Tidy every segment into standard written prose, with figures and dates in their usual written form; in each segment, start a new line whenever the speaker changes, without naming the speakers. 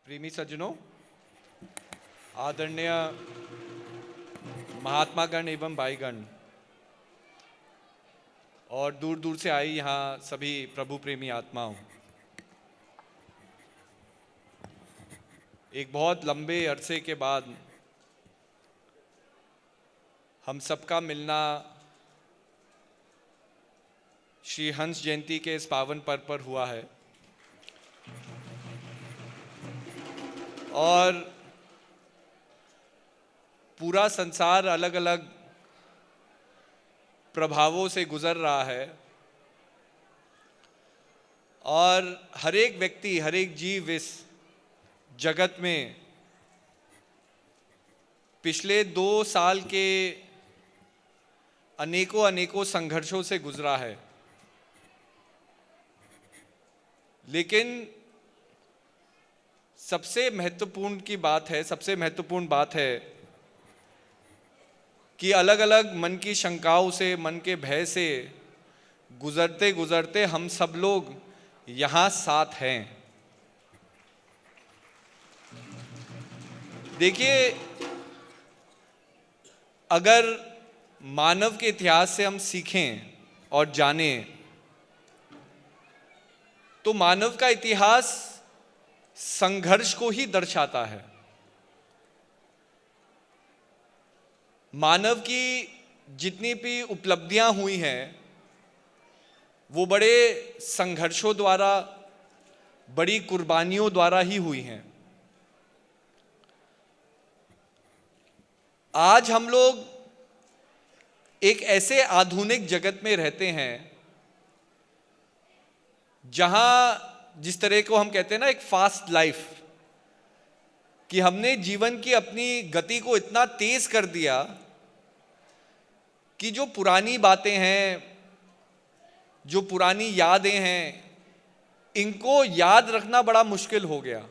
प्रेमी सज्जनों, आदरणीय महात्मागण एवं भाईगण और दूर दूर से आई यहाँ सभी प्रभु प्रेमी आत्माओं, एक बहुत लंबे अरसे के बाद हम सबका मिलना श्री हंस जयंती के इस पावन पर्व पर हुआ है। और पूरा संसार अलग अलग प्रभावों से गुजर रहा है और हर एक व्यक्ति, हर एक जीव इस जगत में पिछले 2 साल के अनेकों संघर्षों से गुजरा है। लेकिन सबसे महत्वपूर्ण बात है कि अलग अलग मन की शंकाओं से, मन के भय से गुजरते गुजरते हम सब लोग यहाँ साथ हैं। देखिए, अगर मानव के इतिहास से हम सीखें और जानें तो मानव का इतिहास संघर्ष को ही दर्शाता है। मानव की जितनी भी उपलब्धियां हुई हैं वो बड़े संघर्षों द्वारा, बड़ी कुर्बानियों द्वारा ही हुई हैं। आज हम लोग एक ऐसे आधुनिक जगत में रहते हैं जहां जिस तरह को हम कहते हैं ना, एक फास्ट लाइफ, कि हमने जीवन की अपनी गति को इतना तेज कर दिया कि जो पुरानी बातें हैं, जो पुरानी यादें हैं, इनको याद रखना बड़ा मुश्किल हो गया।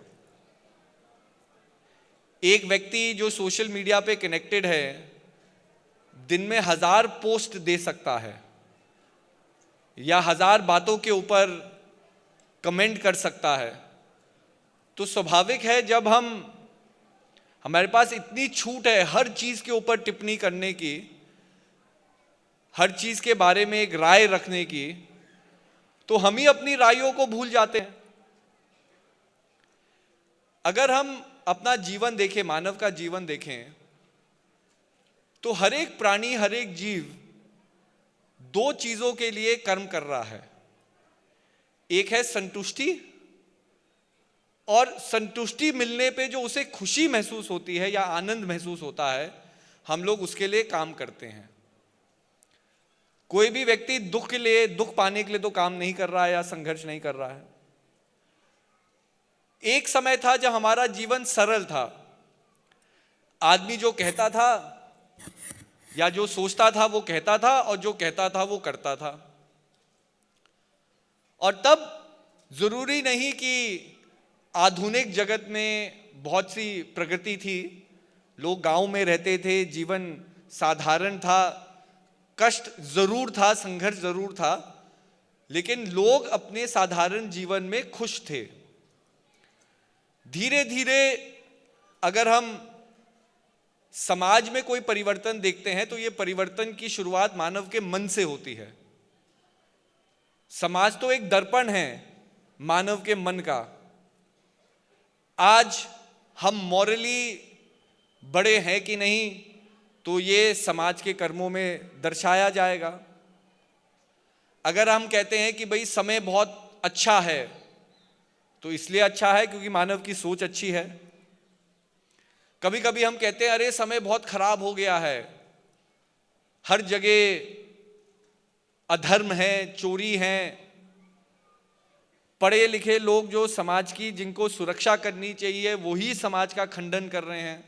एक व्यक्ति जो सोशल मीडिया पे कनेक्टेड है दिन में 1000 पोस्ट दे सकता है या 1000 बातों के ऊपर कमेंट कर सकता है। तो स्वाभाविक है जब हमारे पास इतनी छूट है हर चीज के ऊपर टिप्पणी करने की, हर चीज के बारे में एक राय रखने की, तो हम ही अपनी रायों को भूल जाते हैं। अगर हम अपना जीवन देखें, मानव का जीवन देखें, तो हर एक प्राणी, हर एक जीव 2 चीजों के लिए कर्म कर रहा है। एक है संतुष्टि, और संतुष्टि मिलने पे जो उसे खुशी महसूस होती है या आनंद महसूस होता है, हम लोग उसके लिए काम करते हैं। कोई भी व्यक्ति दुख पाने के लिए तो काम नहीं कर रहा है या संघर्ष नहीं कर रहा है। एक समय था जब हमारा जीवन सरल था। आदमी जो कहता था या जो सोचता था वो कहता था, और जो कहता था वो करता था। और तब जरूरी नहीं कि आधुनिक जगत में बहुत सी प्रगति थी। लोग गांव में रहते थे, जीवन साधारण था, कष्ट जरूर था, संघर्ष जरूर था, लेकिन लोग अपने साधारण जीवन में खुश थे। धीरे धीरे अगर हम समाज में कोई परिवर्तन देखते हैं तो ये परिवर्तन की शुरुआत मानव के मन से होती है। समाज तो एक दर्पण है मानव के मन का। आज हम मॉरली बड़े हैं कि नहीं, तो ये समाज के कर्मों में दर्शाया जाएगा। अगर हम कहते हैं कि भाई समय बहुत अच्छा है, तो इसलिए अच्छा है क्योंकि मानव की सोच अच्छी है। कभी कभी हम कहते हैं अरे समय बहुत खराब हो गया है, हर जगह अधर्म है, चोरी है। पढ़े लिखे लोग जो समाज की, जिनको सुरक्षा करनी चाहिए, वही समाज का खंडन कर रहे हैं।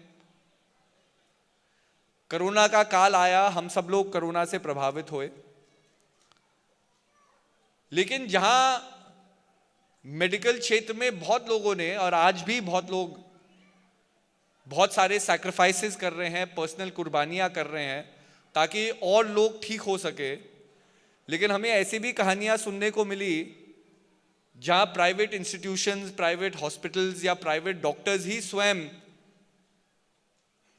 कोरोना का काल आया, हम सब लोग कोरोना से प्रभावित हुए, लेकिन जहां मेडिकल क्षेत्र में बहुत लोगों ने, और आज भी बहुत लोग बहुत सारे सैक्रिफाइसेस कर रहे हैं, पर्सनल कुर्बानियां कर रहे हैं ताकि और लोग ठीक हो सके। लेकिन हमें ऐसी भी कहानियां सुनने को मिली जहां प्राइवेट इंस्टीट्यूशंस, प्राइवेट हॉस्पिटल्स या प्राइवेट डॉक्टर्स ही स्वयं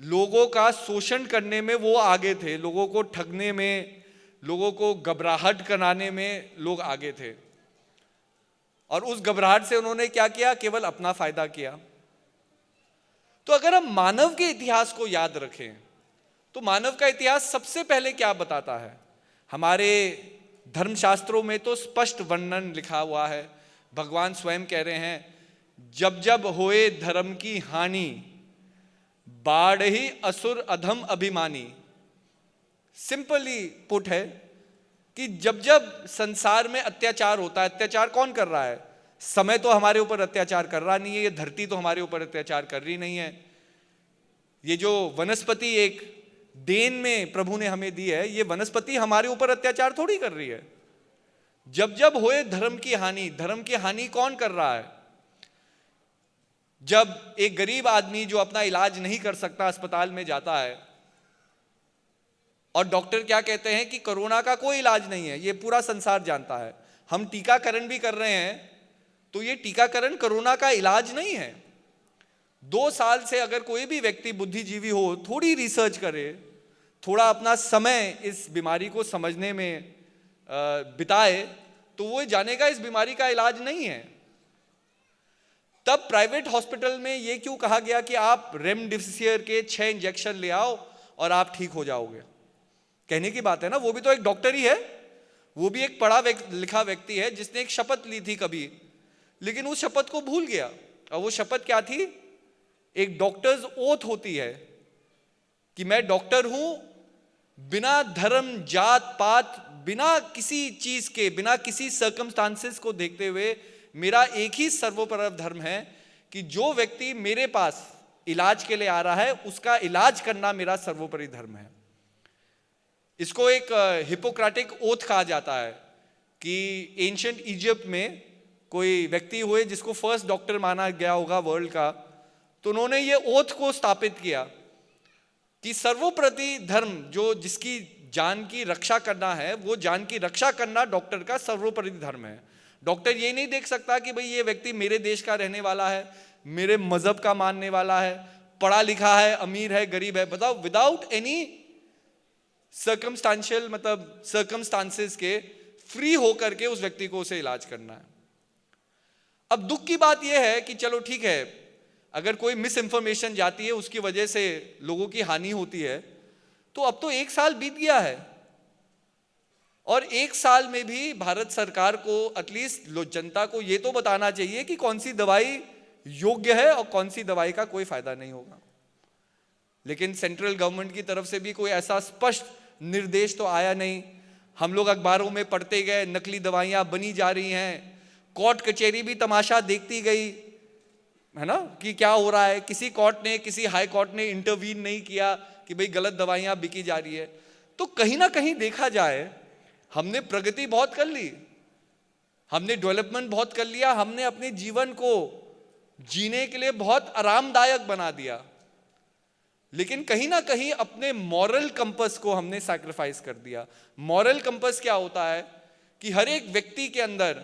लोगों का शोषण करने में वो आगे थे, लोगों को ठगने में, लोगों को घबराहट कराने में लोग आगे थे। और उस घबराहट से उन्होंने क्या किया? केवल अपना फायदा किया। तो अगर हम मानव के इतिहास को याद रखें तो मानव का इतिहास सबसे पहले क्या बताता है? हमारे धर्मशास्त्रों में तो स्पष्ट वर्णन लिखा हुआ है। भगवान स्वयं कह रहे हैं, जब जब होए धर्म की हानि, बाढ़ ही असुर अधम अभिमानी। सिंपली पुट है कि जब जब संसार में अत्याचार होता है, अत्याचार कौन कर रहा है? समय तो हमारे ऊपर अत्याचार कर रहा नहीं है, ये धरती तो हमारे ऊपर अत्याचार कर रही नहीं है। ये जो वनस्पति एक देन में प्रभु ने हमें दी है, ये वनस्पति हमारे ऊपर अत्याचार थोड़ी कर रही है। जब जब होए धर्म की हानि, धर्म की हानि कौन कर रहा है? जब एक गरीब आदमी जो अपना इलाज नहीं कर सकता अस्पताल में जाता है और डॉक्टर क्या कहते हैं कि कोरोना का कोई इलाज नहीं है, ये पूरा संसार जानता है, हम टीकाकरण भी कर रहे हैं, तो ये टीकाकरण कोरोना का इलाज नहीं है। 2 साल से अगर कोई भी व्यक्ति बुद्धिजीवी हो, थोड़ी रिसर्च करे, थोड़ा अपना समय इस बीमारी को समझने में बिताए, तो वो जानेगा इस बीमारी का इलाज नहीं है। तब प्राइवेट हॉस्पिटल में ये क्यों कहा गया कि आप रेमडेसिविर के 6 इंजेक्शन ले आओ और आप ठीक हो जाओगे? कहने की बात है ना, वो भी तो एक डॉक्टर ही है, वो भी एक पढ़ा लिखा व्यक्ति है जिसने एक शपथ ली थी कभी, लेकिन उस शपथ को भूल गया। और वो शपथ क्या थी? एक डॉक्टर्स ओथ होती है कि मैं डॉक्टर हूं, बिना धर्म, जात पात, बिना किसी चीज के, बिना किसी सर्कमस्टांसेस को देखते हुए मेरा एक ही सर्वोपरि धर्म है कि जो व्यक्ति मेरे पास इलाज के लिए आ रहा है उसका इलाज करना मेरा सर्वोपरि धर्म है। इसको एक हिपोक्रेटिक ओथ कहा जाता है कि एंशिएंट इजिप्ट में कोई व्यक्ति हुए जिसको फर्स्ट डॉक्टर माना गया होगा वर्ल्ड का, तो उन्होंने ये ओथ को स्थापित किया कि सर्वोपरि धर्म, जो जिसकी जान की रक्षा करना है, वो जान की रक्षा करना डॉक्टर का सर्वोपरि धर्म है। डॉक्टर ये नहीं देख सकता कि भाई ये व्यक्ति मेरे देश का रहने वाला है, मेरे मजहब का मानने वाला है, पढ़ा लिखा है, अमीर है, गरीब है, बताओ, विदाउट एनी सर्कमस्टांशियल मतलब सर्कमस्टांसेस के फ्री होकर के उस व्यक्ति को उसे इलाज करना है। अब दुख की बात यह है कि चलो ठीक है, अगर कोई मिस इंफॉर्मेशन जाती है उसकी वजह से लोगों की हानि होती है, तो अब तो 1 साल बीत गया है और 1 साल में भी भारत सरकार को एटलीस्ट जनता को ये तो बताना चाहिए कि कौन सी दवाई योग्य है और कौन सी दवाई का कोई फायदा नहीं होगा। लेकिन सेंट्रल गवर्नमेंट की तरफ से भी कोई ऐसा स्पष्ट निर्देश तो आया नहीं। हम लोग अखबारों में पढ़ते गए, नकली दवाइयां बनी जा रही हैं, कोर्ट कचहरी भी तमाशा देखती गई, है ना, कि क्या हो रहा है। किसी कोर्ट ने, किसी हाई कोर्ट ने इंटरवीन नहीं किया कि भाई गलत दवाइयां बिकी जा रही है। तो कहीं ना कहीं देखा जाए, हमने प्रगति बहुत कर ली, हमने डेवलपमेंट बहुत कर लिया, हमने अपने जीवन को जीने के लिए बहुत आरामदायक बना दिया, लेकिन कहीं ना कहीं अपने मॉरल कंपस को हमने सैक्रिफाइस कर दिया। मॉरल कंपस क्या होता है कि हर एक व्यक्ति के अंदर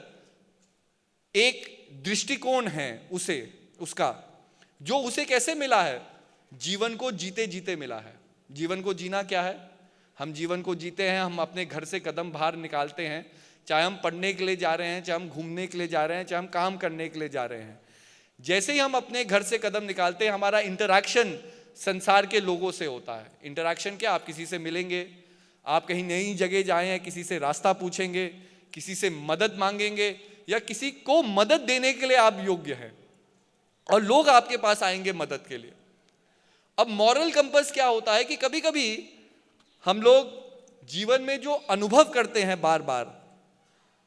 एक दृष्टिकोण है उसका जो उसे कैसे मिला है? जीवन को जीते जीते मिला है। जीवन को जीना क्या है? हम जीवन को जीते हैं, हम अपने घर से कदम बाहर निकालते हैं, चाहे हम पढ़ने के लिए जा रहे हैं, चाहे हम घूमने के लिए जा रहे हैं, चाहे हम काम करने के लिए जा रहे हैं। जैसे ही हम अपने घर से कदम निकालते हैं, हमारा इंटरैक्शन संसार के लोगों से होता है। इंटरैक्शन क्या? आप किसी से मिलेंगे, आप कहीं नई जगह जाए हैं, किसी से रास्ता पूछेंगे, किसी से मदद मांगेंगे, या किसी को मदद देने के लिए आप योग्य हैं और लोग आपके पास आएंगे मदद के लिए। अब मॉरल कंपस क्या होता है कि कभी कभी हम लोग जीवन में जो अनुभव करते हैं बार बार,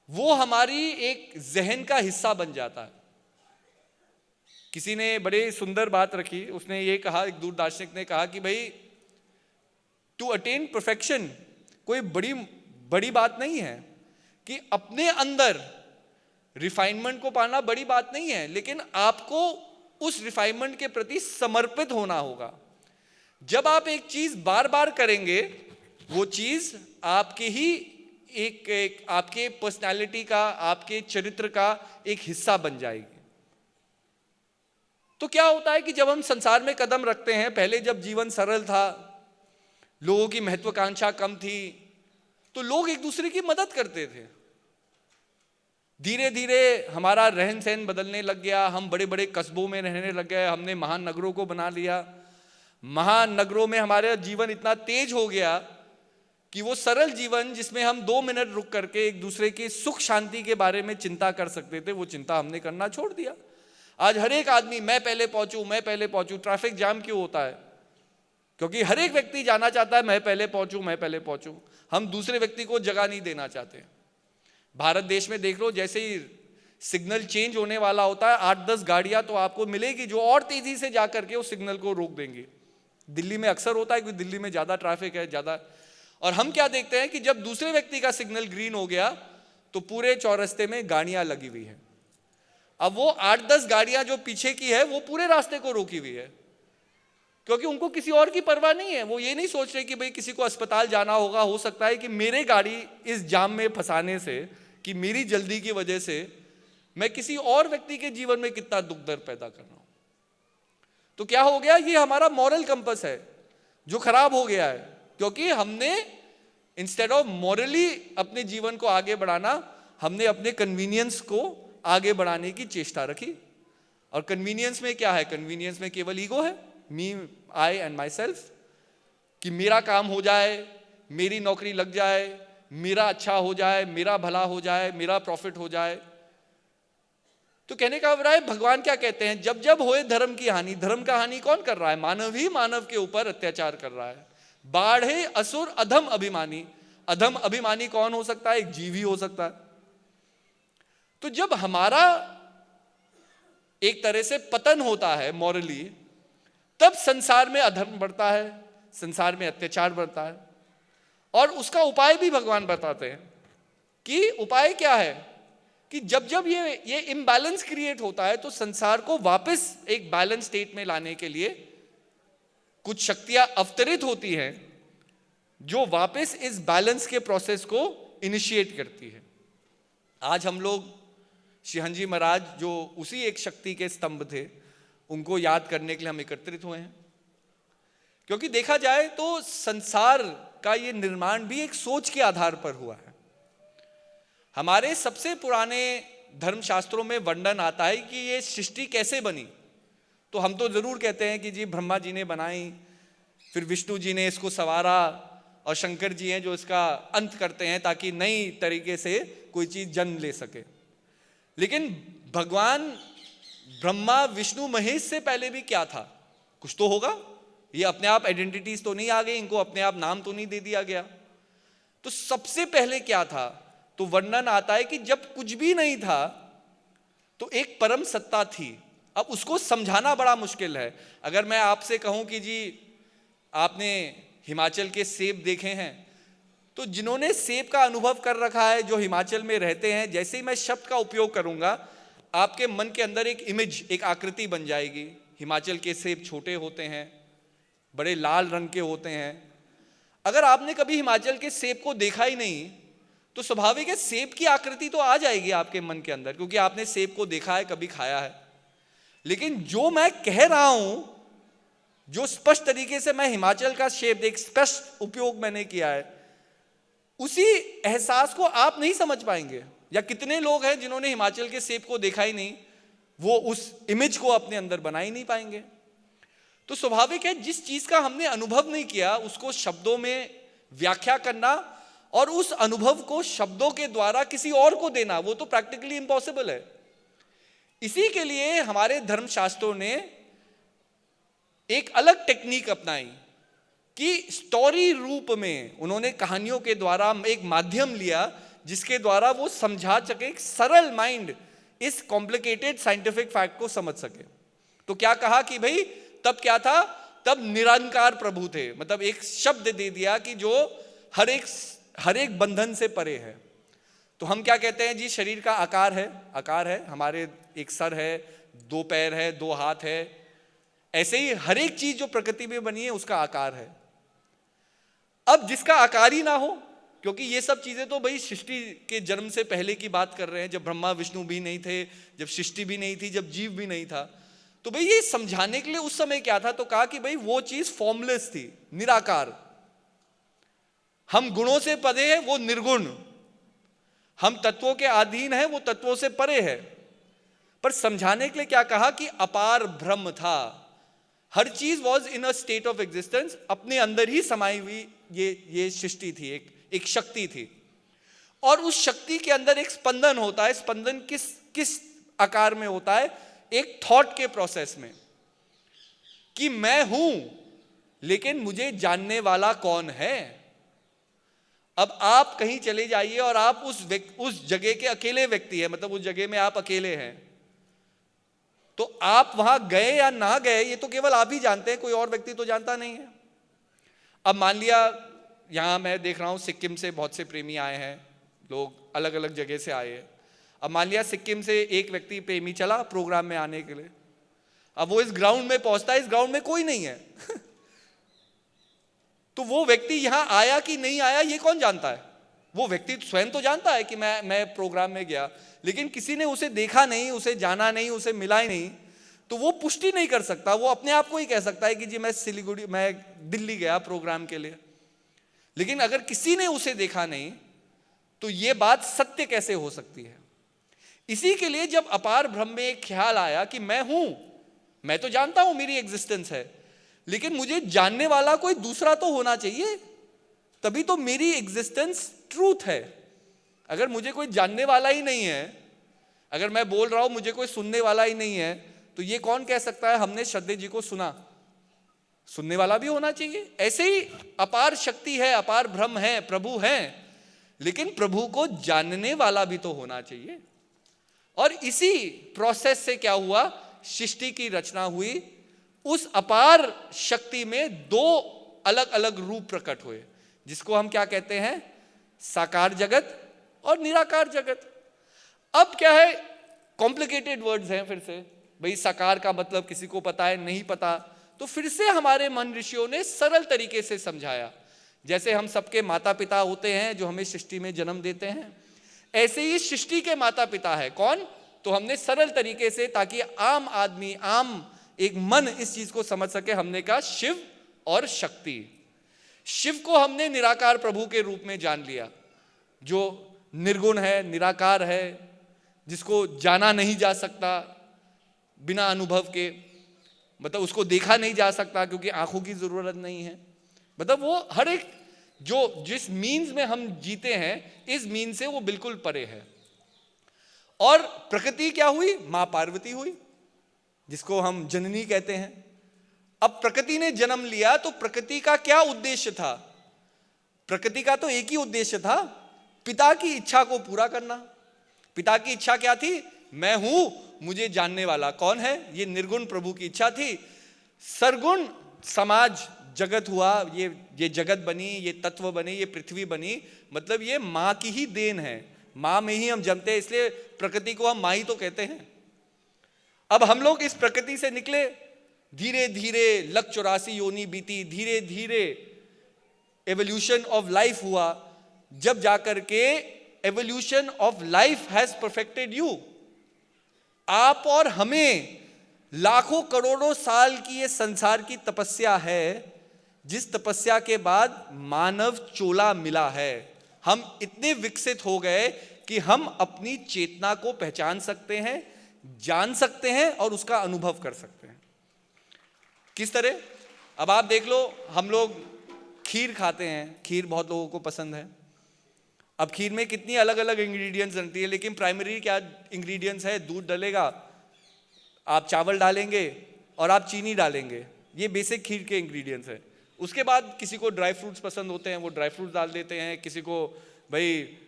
वो हमारी एक जहन का हिस्सा बन जाता है। किसी ने बड़े सुंदर बात रखी, उसने ये कहा, एक दूर दार्शनिक ने कहा कि भाई टू अटेन परफेक्शन कोई बड़ी बात नहीं है, कि अपने अंदर रिफाइनमेंट को पाना बड़ी बात नहीं है, लेकिन आपको उस रिफाइनमेंट के प्रति समर्पित होना होगा। जब आप एक चीज बार बार करेंगे, वो चीज आपके ही एक आपके पर्सनालिटी का, आपके चरित्र का एक हिस्सा बन जाएगी। तो क्या होता है कि जब हम संसार में कदम रखते हैं, पहले जब जीवन सरल था, लोगों की महत्वाकांक्षा कम थी, तो लोग एक दूसरे की मदद करते थे। धीरे धीरे हमारा रहन सहन बदलने लग गया, हम बड़े बड़े कस्बों में रहने लग गए, हमने महानगरों को बना लिया। महानगरों में हमारा जीवन इतना तेज हो गया कि वो सरल जीवन जिसमें हम 2 मिनट रुक करके एक दूसरे के सुख शांति के बारे में चिंता कर सकते थे, वो चिंता हमने करना छोड़ दिया। आज हर एक आदमी मैं पहले पहुंचूं, मैं पहले पहुंचूं। ट्रैफिक जाम क्यों होता है? क्योंकि हर एक व्यक्ति जाना चाहता है मैं पहले पहुंचूं, मैं पहले पहुंचूं। हम दूसरे व्यक्ति को जगह नहीं देना चाहते। भारत देश में देख लो, जैसे ही सिग्नल चेंज होने वाला होता है, 8-10 गाड़ियां तो आपको मिलेगी जो और तेजी से जा करके उस सिग्नल को रोक देंगे। दिल्ली में अक्सर होता है क्योंकि दिल्ली में ज्यादा ट्रैफिक है, ज्यादा। और हम क्या देखते हैं कि जब दूसरे व्यक्ति का सिग्नल ग्रीन हो गया तो पूरे चौरस्ते में गाड़ियां लगी हुई है। अब वो 8-10 गाड़ियां जो पीछे की है वो पूरे रास्ते को रोकी हुई है, क्योंकि उनको किसी और की परवाह नहीं है। वो ये नहीं सोच रहे कि भाई किसी को अस्पताल जाना होगा, हो सकता है कि मेरे गाड़ी इस जाम में फंसाने से, कि मेरी जल्दी की वजह से मैं किसी और व्यक्ति के जीवन में कितना दुख दर्द पैदा कर रहा हूं। तो क्या हो गया, ये हमारा मॉरल कंपस है जो खराब हो गया है, क्योंकि हमने इंस्टेड ऑफ मॉरली अपने जीवन को आगे बढ़ाना, हमने अपने कन्वीनियंस को आगे बढ़ाने की चेष्टा रखी। और कन्वीनियंस में क्या है? कन्वीनियंस में केवल ईगो है, मी, आई एंड माई सेल्फ, कि मेरा काम हो जाए, मेरी नौकरी लग जाए, मेरा अच्छा हो जाए, मेरा भला हो जाए, मेरा प्रॉफिट हो जाए। तो कहने का अभिप्राय, भगवान क्या कहते हैं, जब जब होए धर्म की हानि। धर्म का हानि कौन कर रहा है? मानव ही मानव के ऊपर अत्याचार कर रहा है। बाढ़े असुर अधम अभिमानी। अधम अभिमानी कौन हो सकता है? एक जीव ही हो सकता है। तो जब हमारा एक तरह से पतन होता है मॉरली, तब संसार में अधर्म बढ़ता है, संसार में अत्याचार बढ़ता है। और उसका उपाय भी भगवान बताते हैं कि उपाय क्या है, कि जब जब ये इम्बैलेंस क्रिएट होता है तो संसार को वापस एक बैलेंस स्टेट में लाने के लिए कुछ शक्तियां अवतरित होती हैं जो वापस इस बैलेंस के प्रोसेस को इनिशिएट करती है। आज हम लोग श्रीहंजी महाराज, जो उसी एक शक्ति के स्तंभ थे, उनको याद करने के लिए हम एकत्रित हुए हैं। क्योंकि देखा जाए तो संसार का ये निर्माण भी एक सोच के आधार पर हुआ है। हमारे सबसे पुराने धर्मशास्त्रों में वर्णन आता है कि ये सृष्टि कैसे बनी। तो हम तो जरूर कहते हैं कि जी ब्रह्मा जी ने बनाई, फिर विष्णु जी ने इसको संवारा, और शंकर जी हैं जो इसका अंत करते हैं ताकि नई तरीके से कोई चीज जन्म ले सके। लेकिन भगवान ब्रह्मा विष्णु महेश से पहले भी क्या था? कुछ तो होगा। ये अपने आप आइडेंटिटीज तो नहीं आ गई, इनको अपने आप नाम तो नहीं दे दिया गया। तो सबसे पहले क्या था? तो वर्णन आता है कि जब कुछ भी नहीं था तो एक परम सत्ता थी। अब उसको समझाना बड़ा मुश्किल है। अगर मैं आपसे कहूं कि जी आपने हिमाचल के सेब देखे हैं, तो जिन्होंने सेब का अनुभव कर रखा है, जो हिमाचल में रहते हैं, जैसे ही मैं शब्द का उपयोग करूंगा आपके मन के अंदर एक इमेज, एक आकृति बन जाएगी। हिमाचल के सेब छोटे होते हैं, बड़े लाल रंग के होते हैं। अगर आपने कभी हिमाचल के सेब को देखा ही नहीं तो स्वाभाविक है सेब की आकृति तो आ जाएगी आपके मन के अंदर, क्योंकि आपने सेब को देखा है, कभी खाया है। लेकिन जो मैं कह रहा हूं, जो स्पष्ट तरीके से मैं हिमाचल का सेब, एक स्पष्ट उपयोग मैंने किया है, उसी एहसास को आप नहीं समझ पाएंगे। या कितने लोग हैं जिन्होंने हिमाचल के सेब को देखा ही नहीं, वो उस इमेज को अपने अंदर बना ही नहीं पाएंगे। तो स्वाभाविक है जिस चीज का हमने अनुभव नहीं किया उसको शब्दों में व्याख्या करना और उस अनुभव को शब्दों के द्वारा किसी और को देना, वो तो प्रैक्टिकली इम्पॉसिबल है। इसी के लिए हमारे धर्मशास्त्रों ने एक अलग टेक्निक अपनाई कि स्टोरी रूप में उन्होंने कहानियों के द्वारा एक माध्यम लिया जिसके द्वारा वो समझा सके, एक सरल माइंड इस कॉम्प्लिकेटेड साइंटिफिक फैक्ट को समझ सके। तो क्या कहा कि भाई तब क्या था? तब निरंकार प्रभु थे। मतलब एक शब्द दे दिया कि जो हर एक बंधन से परे है। तो हम क्या कहते हैं जी, शरीर का आकार है, हमारे एक सर है, 2 पैर है, 2 हाथ है। ऐसे ही हर एक चीज जो प्रकृति में बनी है उसका आकार है। अब जिसका आकार ही ना हो क्योंकि ये सब चीजें तो भाई सृष्टि के जन्म से पहले की बात कर रहे हैं, जब ब्रह्मा विष्णु भी नहीं थे, जब सृष्टि भी नहीं थी, जब जीव भी नहीं था। तो भाई ये समझाने के लिए उस समय क्या था, तो कहा कि भाई वो चीज फॉर्मलेस थी, निराकार। हम गुणों से परे है, वो निर्गुण। हम तत्वों के अधीन है, वो तत्वों से परे है। पर समझाने के लिए क्या कहा कि अपार ब्रह्म था, हर चीज was in a state of existence, अपने अंदर ही समाई हुई ये सृष्टि थी, एक शक्ति थी। और उस शक्ति के अंदर एक स्पंदन होता है। स्पंदन किस आकार में होता है? एक थॉट के प्रोसेस में, कि मैं हूं लेकिन मुझे जानने वाला कौन है। अब आप कहीं चले जाइए और आप उस जगह के अकेले व्यक्ति हैं, मतलब उस जगह में आप अकेले हैं, तो आप वहां गए या ना गए ये तो केवल आप ही जानते हैं, कोई और व्यक्ति तो जानता नहीं है। अब मान लिया यहां मैं देख रहा हूं सिक्किम से बहुत से प्रेमी आए हैं, लोग अलग अलग जगह से आए हैं। अब मान लिया सिक्किम से एक व्यक्ति प्रेमी चला प्रोग्राम में आने के लिए, अब वो इस ग्राउंड में पहुंचता है, इस ग्राउंड में कोई नहीं है तो वो व्यक्ति यहां आया कि नहीं आया ये कौन जानता है? वो व्यक्ति स्वयं तो जानता है कि मैं प्रोग्राम में गया, लेकिन किसी ने उसे देखा नहीं, उसे जाना नहीं, उसे मिला ही नहीं, तो वो पुष्टि नहीं कर सकता। वो अपने आप को ही कह सकता है कि जी मैं दिल्ली गया प्रोग्राम के लिए, लेकिन अगर किसी ने उसे देखा नहीं तो ये बात सत्य कैसे हो सकती है? इसी के लिए जब अपार ब्रह्म में एक ख्याल आया कि मैं हूं, मैं तो जानता हूं मेरी एग्जिस्टेंस है, लेकिन मुझे जानने वाला कोई दूसरा तो होना चाहिए, तभी तो मेरी एग्जिस्टेंस ट्रूथ है। अगर मुझे कोई जानने वाला ही नहीं है, अगर मैं बोल रहा हूं मुझे कोई सुनने वाला ही नहीं है, तो ये कौन कह सकता है हमने श्रद्धे जी को सुना? सुनने वाला भी होना चाहिए। ऐसे ही अपार शक्ति है, अपार ब्रह्म है, प्रभु है, लेकिन प्रभु को जानने वाला भी तो होना चाहिए। और इसी प्रोसेस से क्या हुआ, सृष्टि की रचना हुई। उस अपार शक्ति में दो अलग अलग रूप प्रकट हुए, जिसको हम क्या कहते हैं, साकार जगत और निराकार जगत। अब क्या है, कॉम्प्लिकेटेड वर्ड्स हैं फिर से, भाई साकार का मतलब किसी को पता है, नहीं पता, तो फिर से हमारे मन ऋषियों ने सरल तरीके से समझाया। जैसे हम सबके माता पिता होते हैं जो हमें सृष्टि में जन्म देते हैं, ऐसे ही सृष्टि के माता पिता है कौन? तो हमने सरल तरीके से, ताकि आम आदमी, आम एक मन इस चीज को समझ सके, हमने कहा शिव और शक्ति। शिव को हमने निराकार प्रभु के रूप में जान लिया, जो निर्गुण है, निराकार है, जिसको जाना नहीं जा सकता बिना अनुभव के, मतलब उसको देखा नहीं जा सकता क्योंकि आंखों की जरूरत नहीं है। मतलब वो हर एक जो जिस मीन्स में हम जीते हैं, इस मीन से वो बिल्कुल परे है। और प्रकृति क्या हुई? मां पार्वती हुई, जिसको हम जननी कहते हैं। अब प्रकृति ने जन्म लिया तो प्रकृति का क्या उद्देश्य था? प्रकृति का तो एक ही उद्देश्य था, पिता की इच्छा को पूरा करना। पिता की इच्छा क्या थी? मैं हूं, मुझे जानने वाला कौन है? ये निर्गुण प्रभु की इच्छा थी। सरगुण समाज जगत हुआ, ये जगत बनी, ये तत्व बने, ये पृथ्वी बनी, मतलब ये मां की ही देन है। मां में ही हम जन्मते हैं, इसलिए प्रकृति को हम मां ही तो कहते हैं। अब हम लोग इस प्रकृति से निकले, धीरे धीरे 184 योनि बीती, धीरे धीरे एवोल्यूशन ऑफ लाइफ हुआ, जब जाकर के evolution of life has perfected you. आप और हमें लाखों करोड़ों साल की ये संसार की तपस्या है, जिस तपस्या के बाद मानव चोला मिला है। हम इतने विकसित हो गए कि हम अपनी चेतना को पहचान सकते हैं, जान सकते हैं और उसका अनुभव कर सकते हैं। किस तरह? अब आप देख लो, हम लोग खीर खाते हैं, खीर बहुत लोगों को पसंद है। अब खीर में कितनी अलग अलग इंग्रेडिएंट्स बनती है, लेकिन प्राइमरी क्या इंग्रेडिएंट्स है? दूध डलेगा, आप चावल डालेंगे और आप चीनी डालेंगे, ये बेसिक खीर के इंग्रेडिएंट्स है। उसके बाद किसी को ड्राई फ्रूट्स पसंद होते हैं, वो ड्राई फ्रूट्स डाल देते हैं, किसी को भाई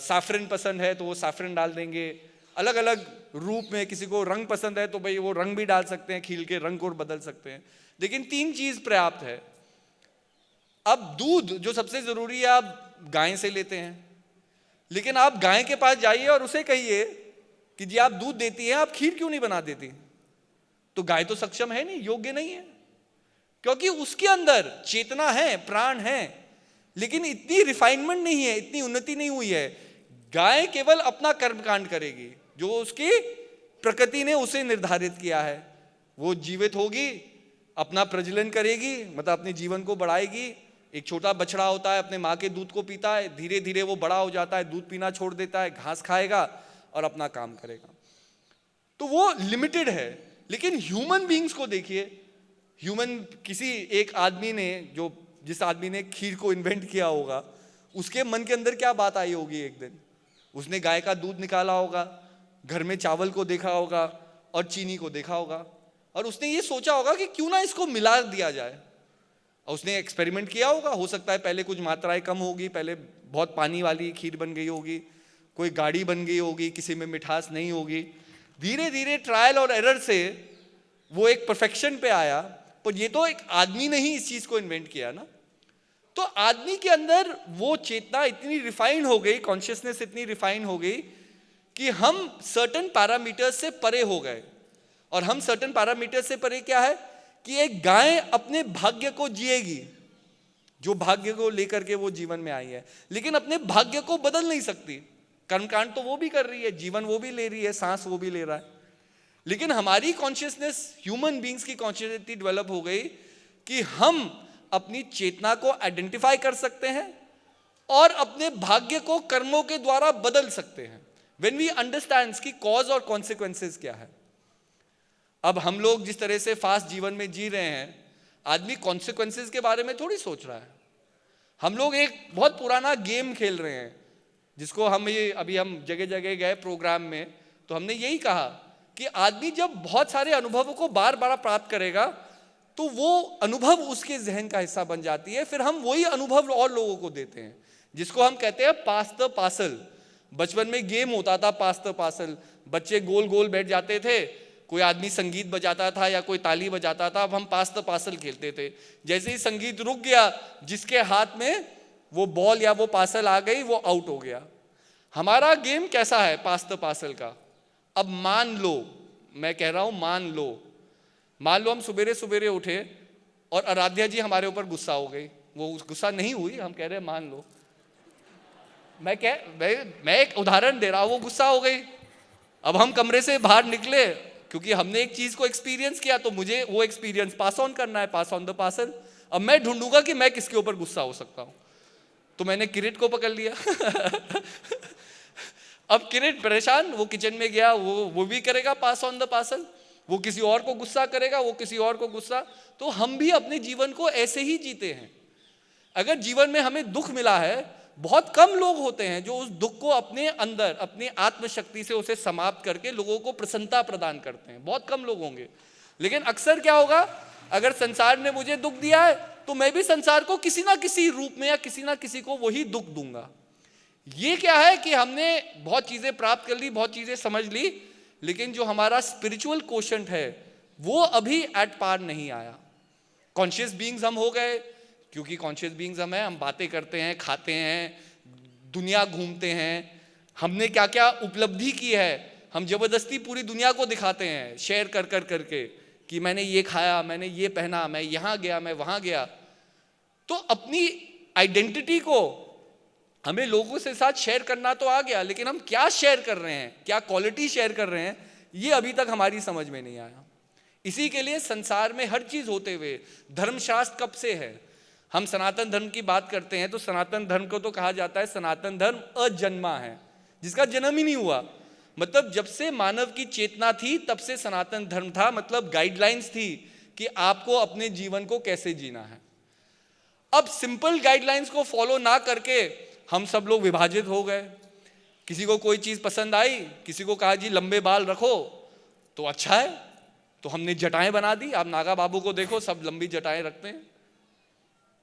साफरन पसंद है तो वो साफरन डाल देंगे, अलग अलग रूप में। किसी को रंग पसंद है तो भाई वो रंग भी डाल सकते हैं, खीर के रंग को बदल सकते हैं, लेकिन 3 चीज पर्याप्त है। अब दूध जो सबसे जरूरी है, आप गाय से लेते हैं, लेकिन आप गाय के पास जाइए और उसे कहिए कि जी आप दूध देती हैं, आप खीर क्यों नहीं बना देती? तो गाय तो सक्षम है नहीं, योग्य नहीं है, क्योंकि उसके अंदर चेतना है, प्राण है, लेकिन इतनी रिफाइनमेंट नहीं है, इतनी उन्नति नहीं हुई है। गाय केवल अपना कर्मकांड करेगी, जो उसकी प्रकृति ने उसे निर्धारित किया है। वो जीवित होगी, अपना प्रजनन करेगी, मतलब अपने जीवन को बढ़ाएगी। एक छोटा बछड़ा होता है, अपने माँ के दूध को पीता है, धीरे धीरे वो बड़ा हो जाता है, दूध पीना छोड़ देता है, घास खाएगा और अपना काम करेगा। तो वो लिमिटेड है। लेकिन ह्यूमन बीइंग्स को देखिए, ह्यूमन किसी एक आदमी ने, जिस आदमी ने खीर को इन्वेंट किया होगा, उसके मन के अंदर क्या बात आई होगी। एक दिन उसने गाय का दूध निकाला होगा, घर में चावल को देखा होगा और चीनी को देखा होगा, और उसने ये सोचा होगा कि क्यों ना इसको मिला दिया जाए। और उसने एक्सपेरिमेंट किया होगा, हो सकता है पहले कुछ मात्राएं कम होगी, पहले बहुत पानी वाली खीर बन गई होगी, कोई गाढ़ी बन गई होगी, किसी में मिठास नहीं होगी। धीरे धीरे ट्रायल और एरर से वो एक परफेक्शन पे आया। पर ये तो एक आदमी ने ही इस चीज को इन्वेंट किया ना। तो आदमी के अंदर वो चेतना इतनी रिफाइंड हो गई, कॉन्शियसनेस इतनी रिफाइंड हो गई कि हम सर्टेन पैरामीटर्स से परे हो गए। और हम सर्टेन पैरामीटर्स से परे क्या है कि एक गाय अपने भाग्य को जिएगी, जो भाग्य को लेकर के वो जीवन में आई है, लेकिन अपने भाग्य को बदल नहीं सकती। कर्मकांड तो वो भी कर रही है, जीवन वो भी ले रही है, सांस वो भी ले रहा है। लेकिन हमारी कॉन्शियसनेस, ह्यूमन बीइंग्स की कॉन्शियसनेस डेवलप हो गई कि हम अपनी चेतना को आइडेंटिफाई कर सकते हैं और अपने भाग्य को कर्मों के द्वारा बदल सकते हैं। व्हेन वी अंडरस्टैंड कि कॉज और कॉन्सिक्वेंसेस क्या है। अब हम लोग जिस तरह से फास्ट जीवन में जी रहे हैं, आदमी कॉन्सिक्वेंसेस के बारे में थोड़ी सोच रहा है। हम लोग एक बहुत पुराना गेम खेल रहे हैं, जिसको हम ये अभी हम जगह जगह गए प्रोग्राम में, तो हमने यही कहा कि आदमी जब बहुत सारे अनुभवों को बार बार प्राप्त करेगा तो वो अनुभव उसके जहन का हिस्सा बन जाती है। फिर हम वही अनुभव और लोगों को देते हैं, जिसको हम कहते हैं पास द पार्सल। बचपन में गेम होता था पास द पार्सल, बच्चे गोल गोल बैठ जाते थे, कोई आदमी संगीत बजाता था या कोई ताली बजाता था, अब हम पास द पार्सल खेलते थे। जैसे ही संगीत रुक गया, जिसके हाथ में वो बॉल या वो पार्सल आ गई, वो आउट हो गया। हमारा गेम कैसा है पास द पार्सल का? अब मान लो, मैं कह रहा हूं मान लो हम सुबेरे सुबेरे उठे और आराध्या जी हमारे ऊपर गुस्सा हो गई। वो गुस्सा नहीं हुई, हम कह रहे हैं मान लो, मैं एक उदाहरण दे रहा हूं, वो गुस्सा हो गई। अब हम कमरे से बाहर निकले, क्योंकि हमने एक चीज को एक्सपीरियंस किया, तो मुझे वो एक्सपीरियंस पास ऑन करना है, पास ऑन द पार्सल। अब मैं ढूंढूंगा कि मैं किसके ऊपर गुस्सा हो सकता हूं, तो मैंने किरीट को पकड़ लिया। अब किरीट परेशान, वो किचन में गया, वो भी करेगा पास ऑन द पार्सल, वो किसी और को गुस्सा करेगा, वो किसी और को गुस्सा। तो हम भी अपने जीवन को ऐसे ही जीते हैं। अगर जीवन में हमें दुख मिला है, बहुत कम लोग होते हैं जो उस दुख को अपने अंदर अपनी आत्मशक्ति से उसे समाप्त करके लोगों को प्रसन्नता प्रदान करते हैं। बहुत कम लोग होंगे। लेकिन अक्सर क्या होगा, अगर संसार ने मुझे दुख दिया है तो मैं भी संसार को किसी ना किसी रूप में या किसी ना किसी को वही दुख दूंगा। ये क्या है कि हमने बहुत चीजें प्राप्त कर ली, बहुत चीजें समझ ली, लेकिन जो हमारा स्पिरिचुअल कोशंट है वो अभी एट पार नहीं आया। कॉन्शियस बीइंग्स हम हो गए, क्योंकि कॉन्शियस बीइंग्स हम हैं, हम बातें करते हैं, खाते हैं, दुनिया घूमते हैं, हमने क्या क्या उपलब्धि की है, हम जबरदस्ती पूरी दुनिया को दिखाते हैं शेयर कर कर करके कि मैंने ये खाया, मैंने ये पहना, मैं यहाँ गया, मैं वहाँ गया। तो अपनी आइडेंटिटी को हमें लोगों से साथ शेयर करना तो आ गया, लेकिन हम क्या शेयर कर रहे हैं, क्या क्वालिटी शेयर कर रहे हैं, ये अभी तक हमारी समझ में नहीं आया। इसी के लिए संसार में हर चीज होते हुए धर्मशास्त्र कब से है। हम सनातन धर्म की बात करते हैं तो सनातन धर्म को तो कहा जाता है सनातन धर्म अजन्मा है, जिसका जन्म ही नहीं हुआ। मतलब जब से मानव की चेतना थी तब से सनातन धर्म था। मतलब गाइडलाइंस थी कि आपको अपने जीवन को कैसे जीना है। अब सिंपल गाइडलाइंस को फॉलो ना करके हम सब लोग विभाजित हो गए। किसी को कोई चीज पसंद आई, किसी को कहा जी लंबे बाल रखो तो अच्छा है, तो हमने जटाएं बना दी। आप नागा बाबू को देखो, सब लंबी जटाएं रखते हैं।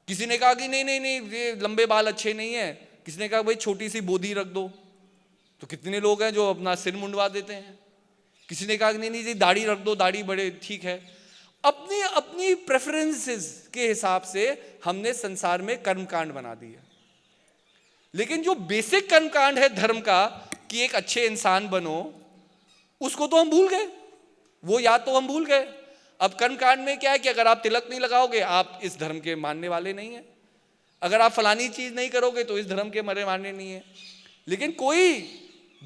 किसी ने कहा कि नहीं नहीं नहीं ये लंबे बाल अच्छे नहीं है, किसी ने कहा भाई छोटी सी बोधी रख दो, तो कितने लोग हैं जो अपना सिर मुंडवा देते हैं। किसी ने कहा कि नहीं नहीं जी दाढ़ी रख दो, दाढ़ी बड़े ठीक है। अपनी अपनी प्रेफरेंसेस के हिसाब से हमने संसार में कर्मकांड बना दिए। लेकिन जो बेसिक कर्मकांड है धर्म का कि एक अच्छे इंसान बनो, उसको तो हम भूल गए, वो याद तो हम भूल गए। अब कर्मकांड में क्या है कि अगर आप तिलक नहीं लगाओगे आप इस धर्म के मानने वाले नहीं हैं। अगर आप फलानी चीज नहीं करोगे तो इस धर्म के मरे मारने नहीं है। लेकिन कोई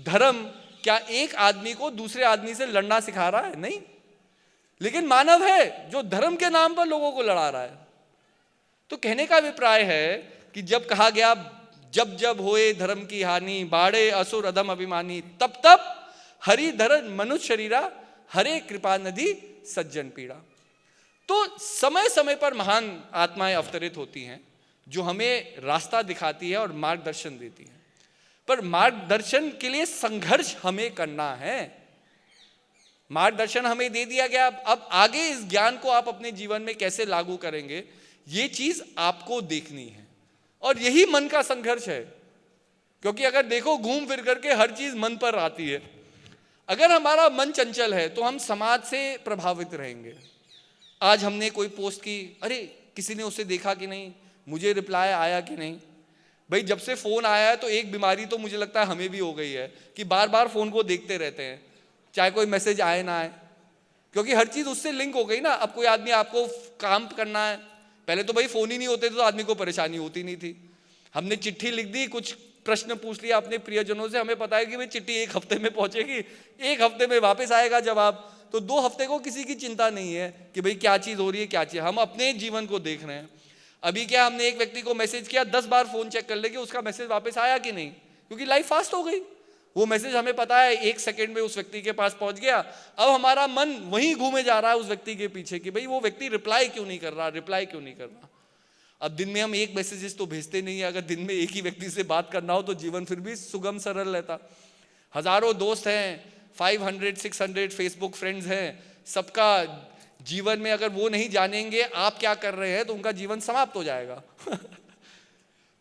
धर्म क्या एक आदमी को दूसरे आदमी से लड़ना सिखा रहा है? नहीं। लेकिन मानव है जो धर्म के नाम पर लोगों को लड़ा रहा है। तो कहने का अभिप्राय है कि जब कहा गया जब जब होए धर्म की हानि, बाड़े असुर अधम अभिमानी, तब तब हरि धरन मनुष्य शरीरा, हरे कृपा नदी सज्जन पीड़ा। तो समय समय पर महान आत्माएं अवतरित होती हैं जो हमें रास्ता दिखाती है और मार्गदर्शन देती है, पर मार्गदर्शन के लिए संघर्ष हमें करना है। मार्गदर्शन हमें दे दिया गया, अब आगे इस ज्ञान को आप अपने जीवन में कैसे लागू करेंगे ये चीज आपको देखनी है, और यही मन का संघर्ष है। क्योंकि अगर देखो घूम फिर करके हर चीज मन पर आती है। अगर हमारा मन चंचल है तो हम समाज से प्रभावित रहेंगे। आज हमने कोई पोस्ट की, अरे किसी ने उसे देखा कि नहीं, मुझे रिप्लाई आया कि नहीं। भाई जब से फोन आया है तो एक बीमारी तो मुझे लगता है हमें भी हो गई है कि बार बार फोन को देखते रहते हैं, चाहे कोई मैसेज आए ना आए, क्योंकि हर चीज उससे लिंक हो गई ना। अब कोई आदमी आपको काम करना है, पहले तो भाई फोन ही नहीं होते थे तो आदमी को परेशानी होती नहीं थी। हमने चिट्ठी लिख दी, कुछ प्रश्न पूछ लिया अपने प्रियजनों से, हमें पता है कि भाई चिट्ठी 1 हफ्ते में पहुंचेगी, 1 हफ्ते में वापस आएगा जवाब, तो 2 हफ्ते को किसी की चिंता नहीं है कि भाई क्या चीज हो रही है क्या चीज। हम अपने जीवन को देख रहे हैं। अभी क्या हमने एक व्यक्ति को मैसेज किया, 10 बार फोन चेक कर ले कि उसका मैसेज वापस आया कि नहीं, क्योंकि लाइफ फास्ट हो गई। वो मैसेज हमें पता है 1 सेकंड में उस व्यक्ति के पास पहुंच गया। अब हमारा मन वहीं घूमे जा रहा है उस व्यक्ति के पीछे कि भाई वो व्यक्ति रिप्लाई क्यों नहीं कर रहा, रिप्लाई क्यों नहीं कर रहा। अब दिन में हम 1 मैसेजेस तो भेजते नहीं है। अगर दिन में एक ही व्यक्ति से बात करना हो तो जीवन फिर भी सुगम सरल रहता। हजारों दोस्त हैं, 500 600 फेसबुक फ्रेंड्स हैं, सबका जीवन में अगर वो नहीं जानेंगे आप क्या कर रहे हैं तो उनका जीवन समाप्त हो जाएगा।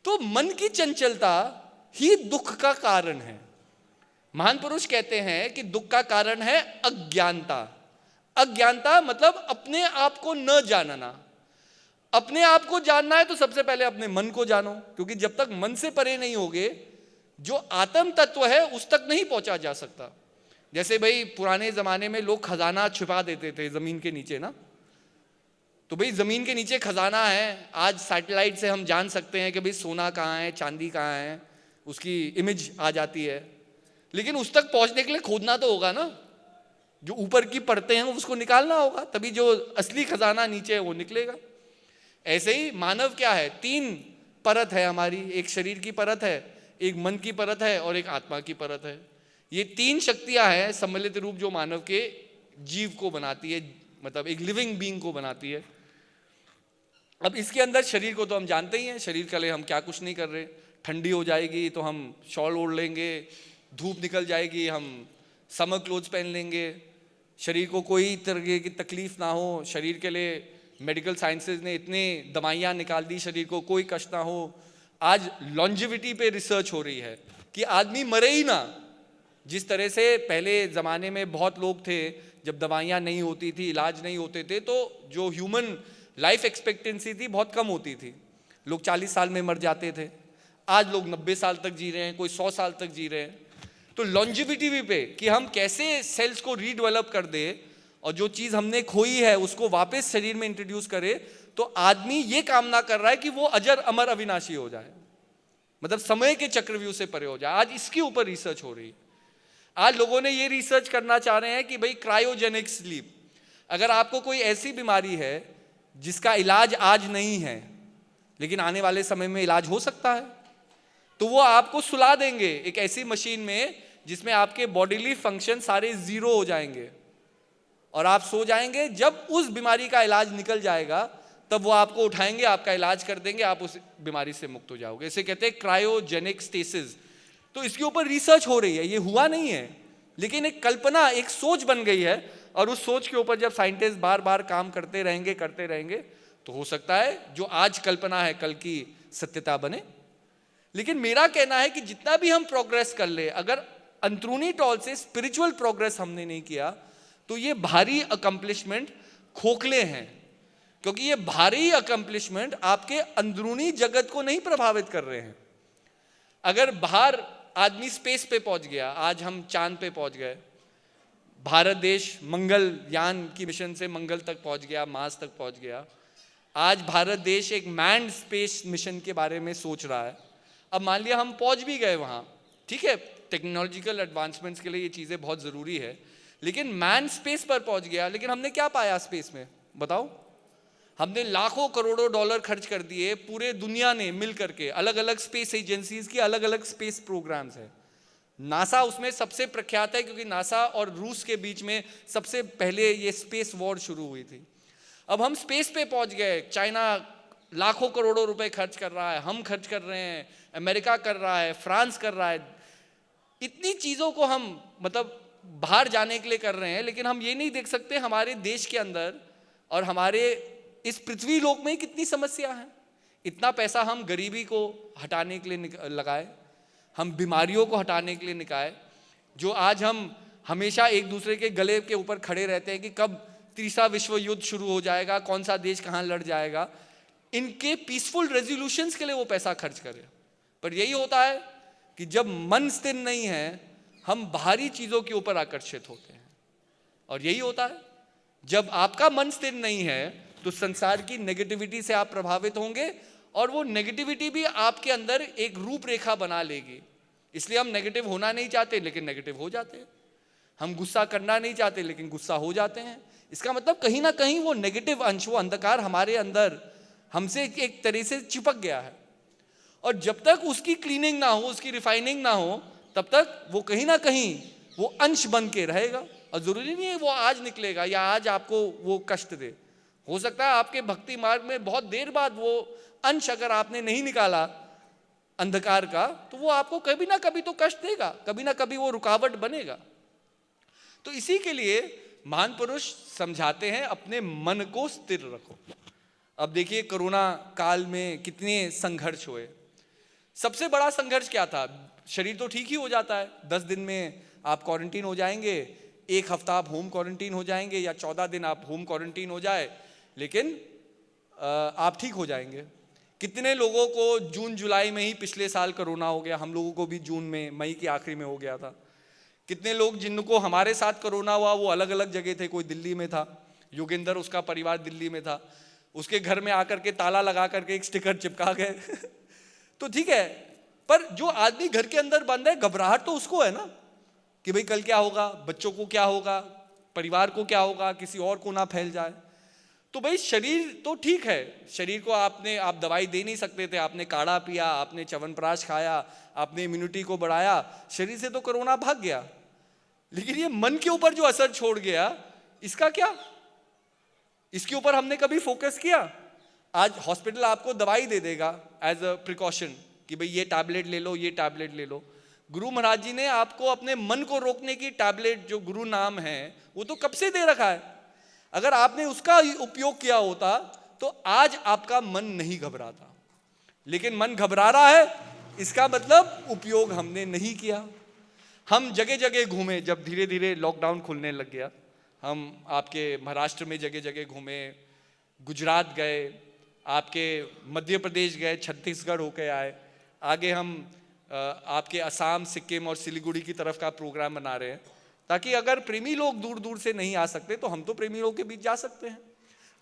तो मन की चंचलता ही दुख का कारण है। महान पुरुष कहते हैं कि दुख का कारण है अज्ञानता। अज्ञानता मतलब अपने आप को न जानना। अपने आप को जानना है तो सबसे पहले अपने मन को जानो, क्योंकि जब तक मन से परे नहीं होगे जो आत्म तत्व है उस तक नहीं पहुंचा जा सकता। जैसे भाई पुराने जमाने में लोग खजाना छुपा देते थे जमीन के नीचे ना, तो भाई जमीन के नीचे खजाना है। आज सैटेलाइट से हम जान सकते हैं कि भाई सोना कहाँ है, चांदी कहाँ है, उसकी इमेज आ जाती है। लेकिन उस तक पहुंचने के लिए खोदना तो होगा ना, जो ऊपर की परतें हैं उसको निकालना होगा, तभी जो असली खजाना नीचे है वो निकलेगा। ऐसे ही मानव क्या है, 3 परत है हमारी। एक शरीर की परत है, एक मन की परत है और एक आत्मा की परत है। ये 3 शक्तियां हैं सम्मिलित रूप जो मानव के जीव को बनाती है, मतलब एक लिविंग बीइंग को बनाती है। अब इसके अंदर शरीर को तो हम जानते ही हैं, शरीर के लिए हम क्या कुछ नहीं कर रहे। ठंडी हो जाएगी तो हम शॉल ओढ़ लेंगे, धूप निकल जाएगी हम समर क्लोथ्स पहन लेंगे, शरीर को कोई तरह की तकलीफ ना हो। शरीर के लिए मेडिकल साइंसेज ने इतने दवाइयाँ निकाल दी, शरीर को कोई कष्ट ना हो। आज लॉन्जिविटी पे रिसर्च हो रही है कि आदमी मरे ही ना। जिस तरह से पहले ज़माने में बहुत लोग थे, जब दवाइयाँ नहीं होती थी, इलाज नहीं होते थे, तो जो ह्यूमन लाइफ एक्सपेक्टेंसी थी बहुत कम होती थी, लोग 40 साल में मर जाते थे। आज लोग 90 साल तक जी रहे हैं, कोई 100 साल तक जी रहे हैं। तो लॉन्जिविटी पे कि हम कैसे सेल्स को रीडेवलप कर दे और जो चीज़ हमने खोई है उसको वापस शरीर में इंट्रोड्यूस करे, तो आदमी ये कामना कर रहा है कि वो अजर अमर अविनाशी हो जाए, मतलब समय के चक्रव्यूह से परे हो जाए। आज इसके ऊपर रिसर्च हो रही है। आज लोगों ने ये रिसर्च करना चाह रहे हैं कि भाई क्रायोजेनिक स्लीप, अगर आपको कोई ऐसी बीमारी है जिसका इलाज आज नहीं है लेकिन आने वाले समय में इलाज हो सकता है, तो वो आपको सुला देंगे एक ऐसी मशीन में जिसमें आपके बॉडीली फंक्शन सारे 0 हो जाएंगे और आप सो जाएंगे। जब उस बीमारी का इलाज निकल जाएगा तब वो आपको उठाएंगे, आपका इलाज कर देंगे, आप उस बीमारी से मुक्त हो जाओगे। इसे कहते हैं क्रायोजेनिक स्टेसिस। तो इसके ऊपर रिसर्च हो रही है, ये हुआ नहीं है लेकिन एक कल्पना, एक सोच बन गई है, और उस सोच के ऊपर जब साइंटिस्ट बार बार काम करते रहेंगे तो हो सकता है जो आज कल्पना है कल की सत्यता बने। लेकिन मेरा कहना है कि जितना भी हम प्रोग्रेस कर ले, अगर अंदरूनी तौर से स्पिरिचुअल प्रोग्रेस हमने नहीं किया तो ये भारी अकम्पलिशमेंट खोखले हैं, क्योंकि ये भारी अकम्पलिशमेंट आपके अंदरूनी जगत को नहीं प्रभावित कर रहे हैं। अगर बाहर आदमी स्पेस पे पहुंच गया, आज हम चांद पे पहुंच गए, भारत देश मंगल यान की मिशन से मंगल तक पहुंच गया, मार्स तक पहुंच गया, आज भारत देश एक मैन्ड स्पेस मिशन के बारे में सोच रहा है। अब मान लिया हम पहुंच भी गए वहां, ठीक है, टेक्नोलॉजिकल एडवांसमेंट्स के लिए ये चीजें बहुत जरूरी है, लेकिन मैन स्पेस पर पहुंच गया, लेकिन हमने क्या पाया स्पेस में बताओ? हमने लाखों करोड़ों डॉलर खर्च कर दिए, पूरे दुनिया ने मिल करके, अलग अलग स्पेस एजेंसीज की अलग अलग स्पेस प्रोग्राम्स है। नासा उसमें सबसे प्रख्यात है, क्योंकि नासा और रूस के बीच में सबसे पहले ये स्पेस वॉर शुरू हुई थी। अब हम स्पेस पे पहुंच गए, चाइना लाखों करोड़ों रुपए खर्च कर रहा है, हम खर्च कर रहे हैं, अमेरिका कर रहा है, फ्रांस कर रहा है, इतनी चीजों को हम मतलब बाहर जाने के लिए कर रहे हैं, लेकिन हम ये नहीं देख सकते हमारे देश के अंदर और हमारे इस पृथ्वी लोक में कितनी समस्या है। इतना पैसा हम गरीबी को हटाने के लिए लगाए, हम बीमारियों को हटाने के लिए निकाले, जो आज हम हमेशा एक दूसरे के गले के ऊपर खड़े रहते हैं कि कब तीसरा विश्व युद्ध शुरू हो जाएगा, कौन सा देश कहाँ लड़ जाएगा, इनके पीसफुल रेजोल्यूशंस के लिए वो पैसा खर्च करें। पर यही होता है कि जब मन स्थिर नहीं है, हम बाहरी चीजों के ऊपर आकर्षित होते हैं। और यही होता है, जब आपका मन स्थिर नहीं है तो संसार की नेगेटिविटी से आप प्रभावित होंगे, और वो नेगेटिविटी भी आपके अंदर एक रूपरेखा बना लेगी। इसलिए हम नेगेटिव होना नहीं चाहते, लेकिन नेगेटिव हो जाते हैं। हम गुस्सा करना नहीं चाहते, लेकिन गुस्सा हो जाते हैं। इसका मतलब कहीं ना कहीं वो नेगेटिव अंश, वो अंधकार हमारे अंदर हमसे एक तरह से चिपक गया है, और जब तक उसकी क्लीनिंग ना हो, उसकी रिफाइनिंग ना हो, तब तक वो कहीं ना कहीं वो अंश बन के रहेगा। और जरूरी नहीं है वो आज निकलेगा या आज आपको वो कष्ट दे। हो सकता है आपके भक्ति मार्ग में बहुत देर बाद वो अंश अगर आपने नहीं निकाला अंधकार का, तो वो आपको कभी ना कभी तो कष्ट देगा, कभी ना कभी वो रुकावट बनेगा। तो इसी के लिए महान पुरुष समझाते हैं, अपने मन को स्थिर रखो। अब देखिए कोरोना काल में कितने संघर्ष हुए। सबसे बड़ा संघर्ष क्या था? शरीर तो ठीक ही हो जाता है, 10 दिन में आप क्वारंटीन हो जाएंगे, 1 हफ्ता आप होम क्वारंटीन हो जाएंगे, या 14 दिन आप होम क्वारंटीन हो जाए, लेकिन आप ठीक हो जाएंगे। कितने लोगों को जून जुलाई में ही पिछले साल कोरोना हो गया, हम लोगों को भी जून में, मई के आखिरी में हो गया था। कितने लोग जिनको हमारे साथ कोरोना हुआ वो अलग अलग जगह थे, कोई दिल्ली में था, योगेंद्र उसका परिवार दिल्ली में था, उसके घर में आकर के ताला लगा करके एक स्टिकर चिपका गए तो ठीक है, पर जो आदमी घर के अंदर बंद है, घबराहट तो उसको है ना कि भाई कल क्या होगा, बच्चों को क्या होगा, परिवार को क्या होगा, किसी और को ना फैल जाए। तो भाई शरीर तो ठीक है, शरीर को आप दवाई दे नहीं सकते थे, आपने काढ़ा पिया, आपने च्यवनप्राश खाया, आपने इम्यूनिटी को बढ़ाया, शरीर से तो कोरोना भाग गया। लेकिन ये मन के ऊपर जो असर छोड़ गया, इसका क्या? इसके ऊपर हमने कभी फोकस किया? आज हॉस्पिटल आपको दवाई दे देगा एज अ प्रिकॉशन कि भाई ये टैबलेट ले लो, ये टैबलेट ले लो। गुरु महाराज जी ने आपको अपने मन को रोकने की टैबलेट, जो गुरु नाम है, वो तो कब से दे रखा है। अगर आपने उसका उपयोग किया होता तो आज आपका मन नहीं घबराता, लेकिन मन घबरा रहा है, इसका मतलब उपयोग हमने नहीं किया। हम जगह जगह घूमे, जब धीरे धीरे लॉकडाउन खुलने लग गया, हम आपके महाराष्ट्र में जगह जगह घूमे, गुजरात गए, आपके मध्य प्रदेश गए, छत्तीसगढ़ होके आए, आगे हम आपके असम, सिक्किम और सिलीगुड़ी की तरफ का प्रोग्राम बना रहे हैं, ताकि अगर प्रेमी लोग दूर दूर से नहीं आ सकते तो हम तो प्रेमी लोगों के बीच जा सकते हैं।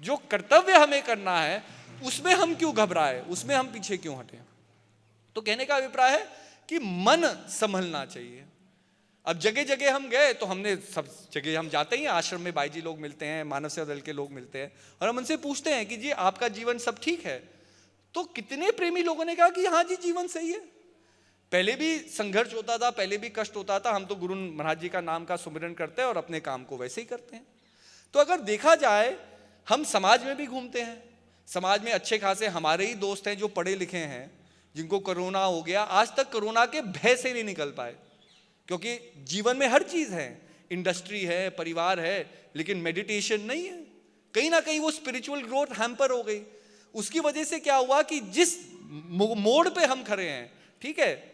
जो कर्तव्य हमें करना है उसमें हम क्यों घबराए, उसमें हम पीछे क्यों हटे? तो कहने का अभिप्राय है कि मन संभलना चाहिए। अब जगह जगह हम गए तो हमने, सब जगह हम जाते ही आश्रम में भाई जी लोग मिलते हैं, मानव सेवा दल के लोग मिलते हैं, और हम उनसे पूछते हैं कि जी आपका जीवन सब ठीक है? तो कितने प्रेमी लोगों ने कहा कि हाँ जी जीवन सही है। पहले भी संघर्ष होता था, पहले भी कष्ट होता था, हम तो गुरु महाराज जी का नाम का सुमिरन करते हैं और अपने काम को वैसे ही करते हैं। तो अगर देखा जाए, हम समाज में भी घूमते हैं, समाज में अच्छे खासे हमारे ही दोस्त हैं जो पढ़े लिखे हैं, जिनको कोरोना हो गया, आज तक कोरोना के भय से नहीं निकल पाए, क्योंकि जीवन में हर चीज है, इंडस्ट्री है, परिवार है, लेकिन मेडिटेशन नहीं है। कहीं ना कहीं वो स्पिरिचुअल ग्रोथ हैम्पर हो गई। उसकी वजह से क्या हुआ कि जिस मोड़ पे हम खड़े हैं, ठीक है,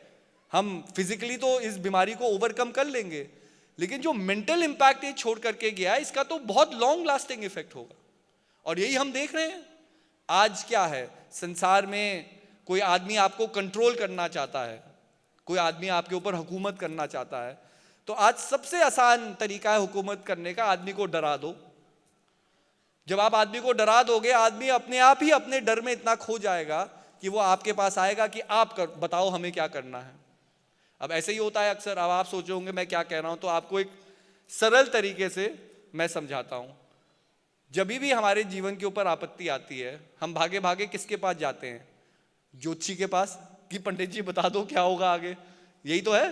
हम फिजिकली तो इस बीमारी को ओवरकम कर लेंगे, लेकिन जो मेंटल इंपैक्ट ये छोड़ करके गया, इसका तो बहुत लॉन्ग लास्टिंग इफेक्ट होगा। और यही हम देख रहे हैं। आज क्या है, संसार में कोई आदमी आपको कंट्रोल करना चाहता है, कोई आदमी आपके ऊपर हुकूमत करना चाहता है, तो आज सबसे आसान तरीका है हुकूमत करने का, आदमी को डरा दो। जब आप आदमी को डरा दोगे, आदमी अपने आप ही अपने डर में इतना खो जाएगा कि वो आपके पास आएगा कि बताओ हमें क्या करना है। अब ऐसे ही होता है अक्सर। अब आप सोचे होंगे मैं क्या कह रहा हूं, तो आपको एक सरल तरीके से मैं समझाता हूं। जब भी हमारे जीवन के ऊपर आपत्ति आती है, हम भागे भागे किसके पास जाते हैं? ज्योतिषी के पास, कि पंडित जी बता दो क्या होगा आगे। यही तो है।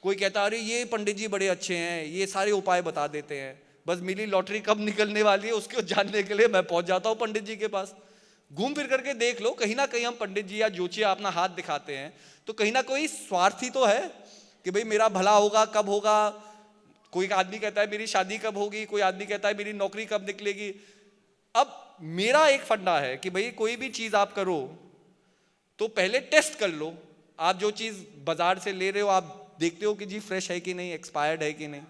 कोई कहता अरे ये पंडित जी बड़े अच्छे हैं, ये सारे उपाय बता देते हैं, बस मेरी लॉटरी कब निकलने वाली है उसको जानने के लिए मैं पहुंच जाता हूं पंडित जी के पास। घूम फिर करके देख लो, कहीं ना कहीं हम पंडित जी या ज्योतिषी अपना हाथ दिखाते हैं तो कहीं ना कोई स्वार्थी तो है कि भाई मेरा भला होगा, कब होगा। कोई आदमी कहता है मेरी शादी कब होगी, कोई आदमी कहता है मेरी नौकरी कब निकलेगी। अब मेरा एक फंडा है कि भाई कोई भी चीज आप करो तो पहले टेस्ट कर लो। आप जो चीज बाजार से ले रहे हो, आप देखते हो कि जी फ्रेश है कि नहीं, एक्सपायर्ड है कि नहीं।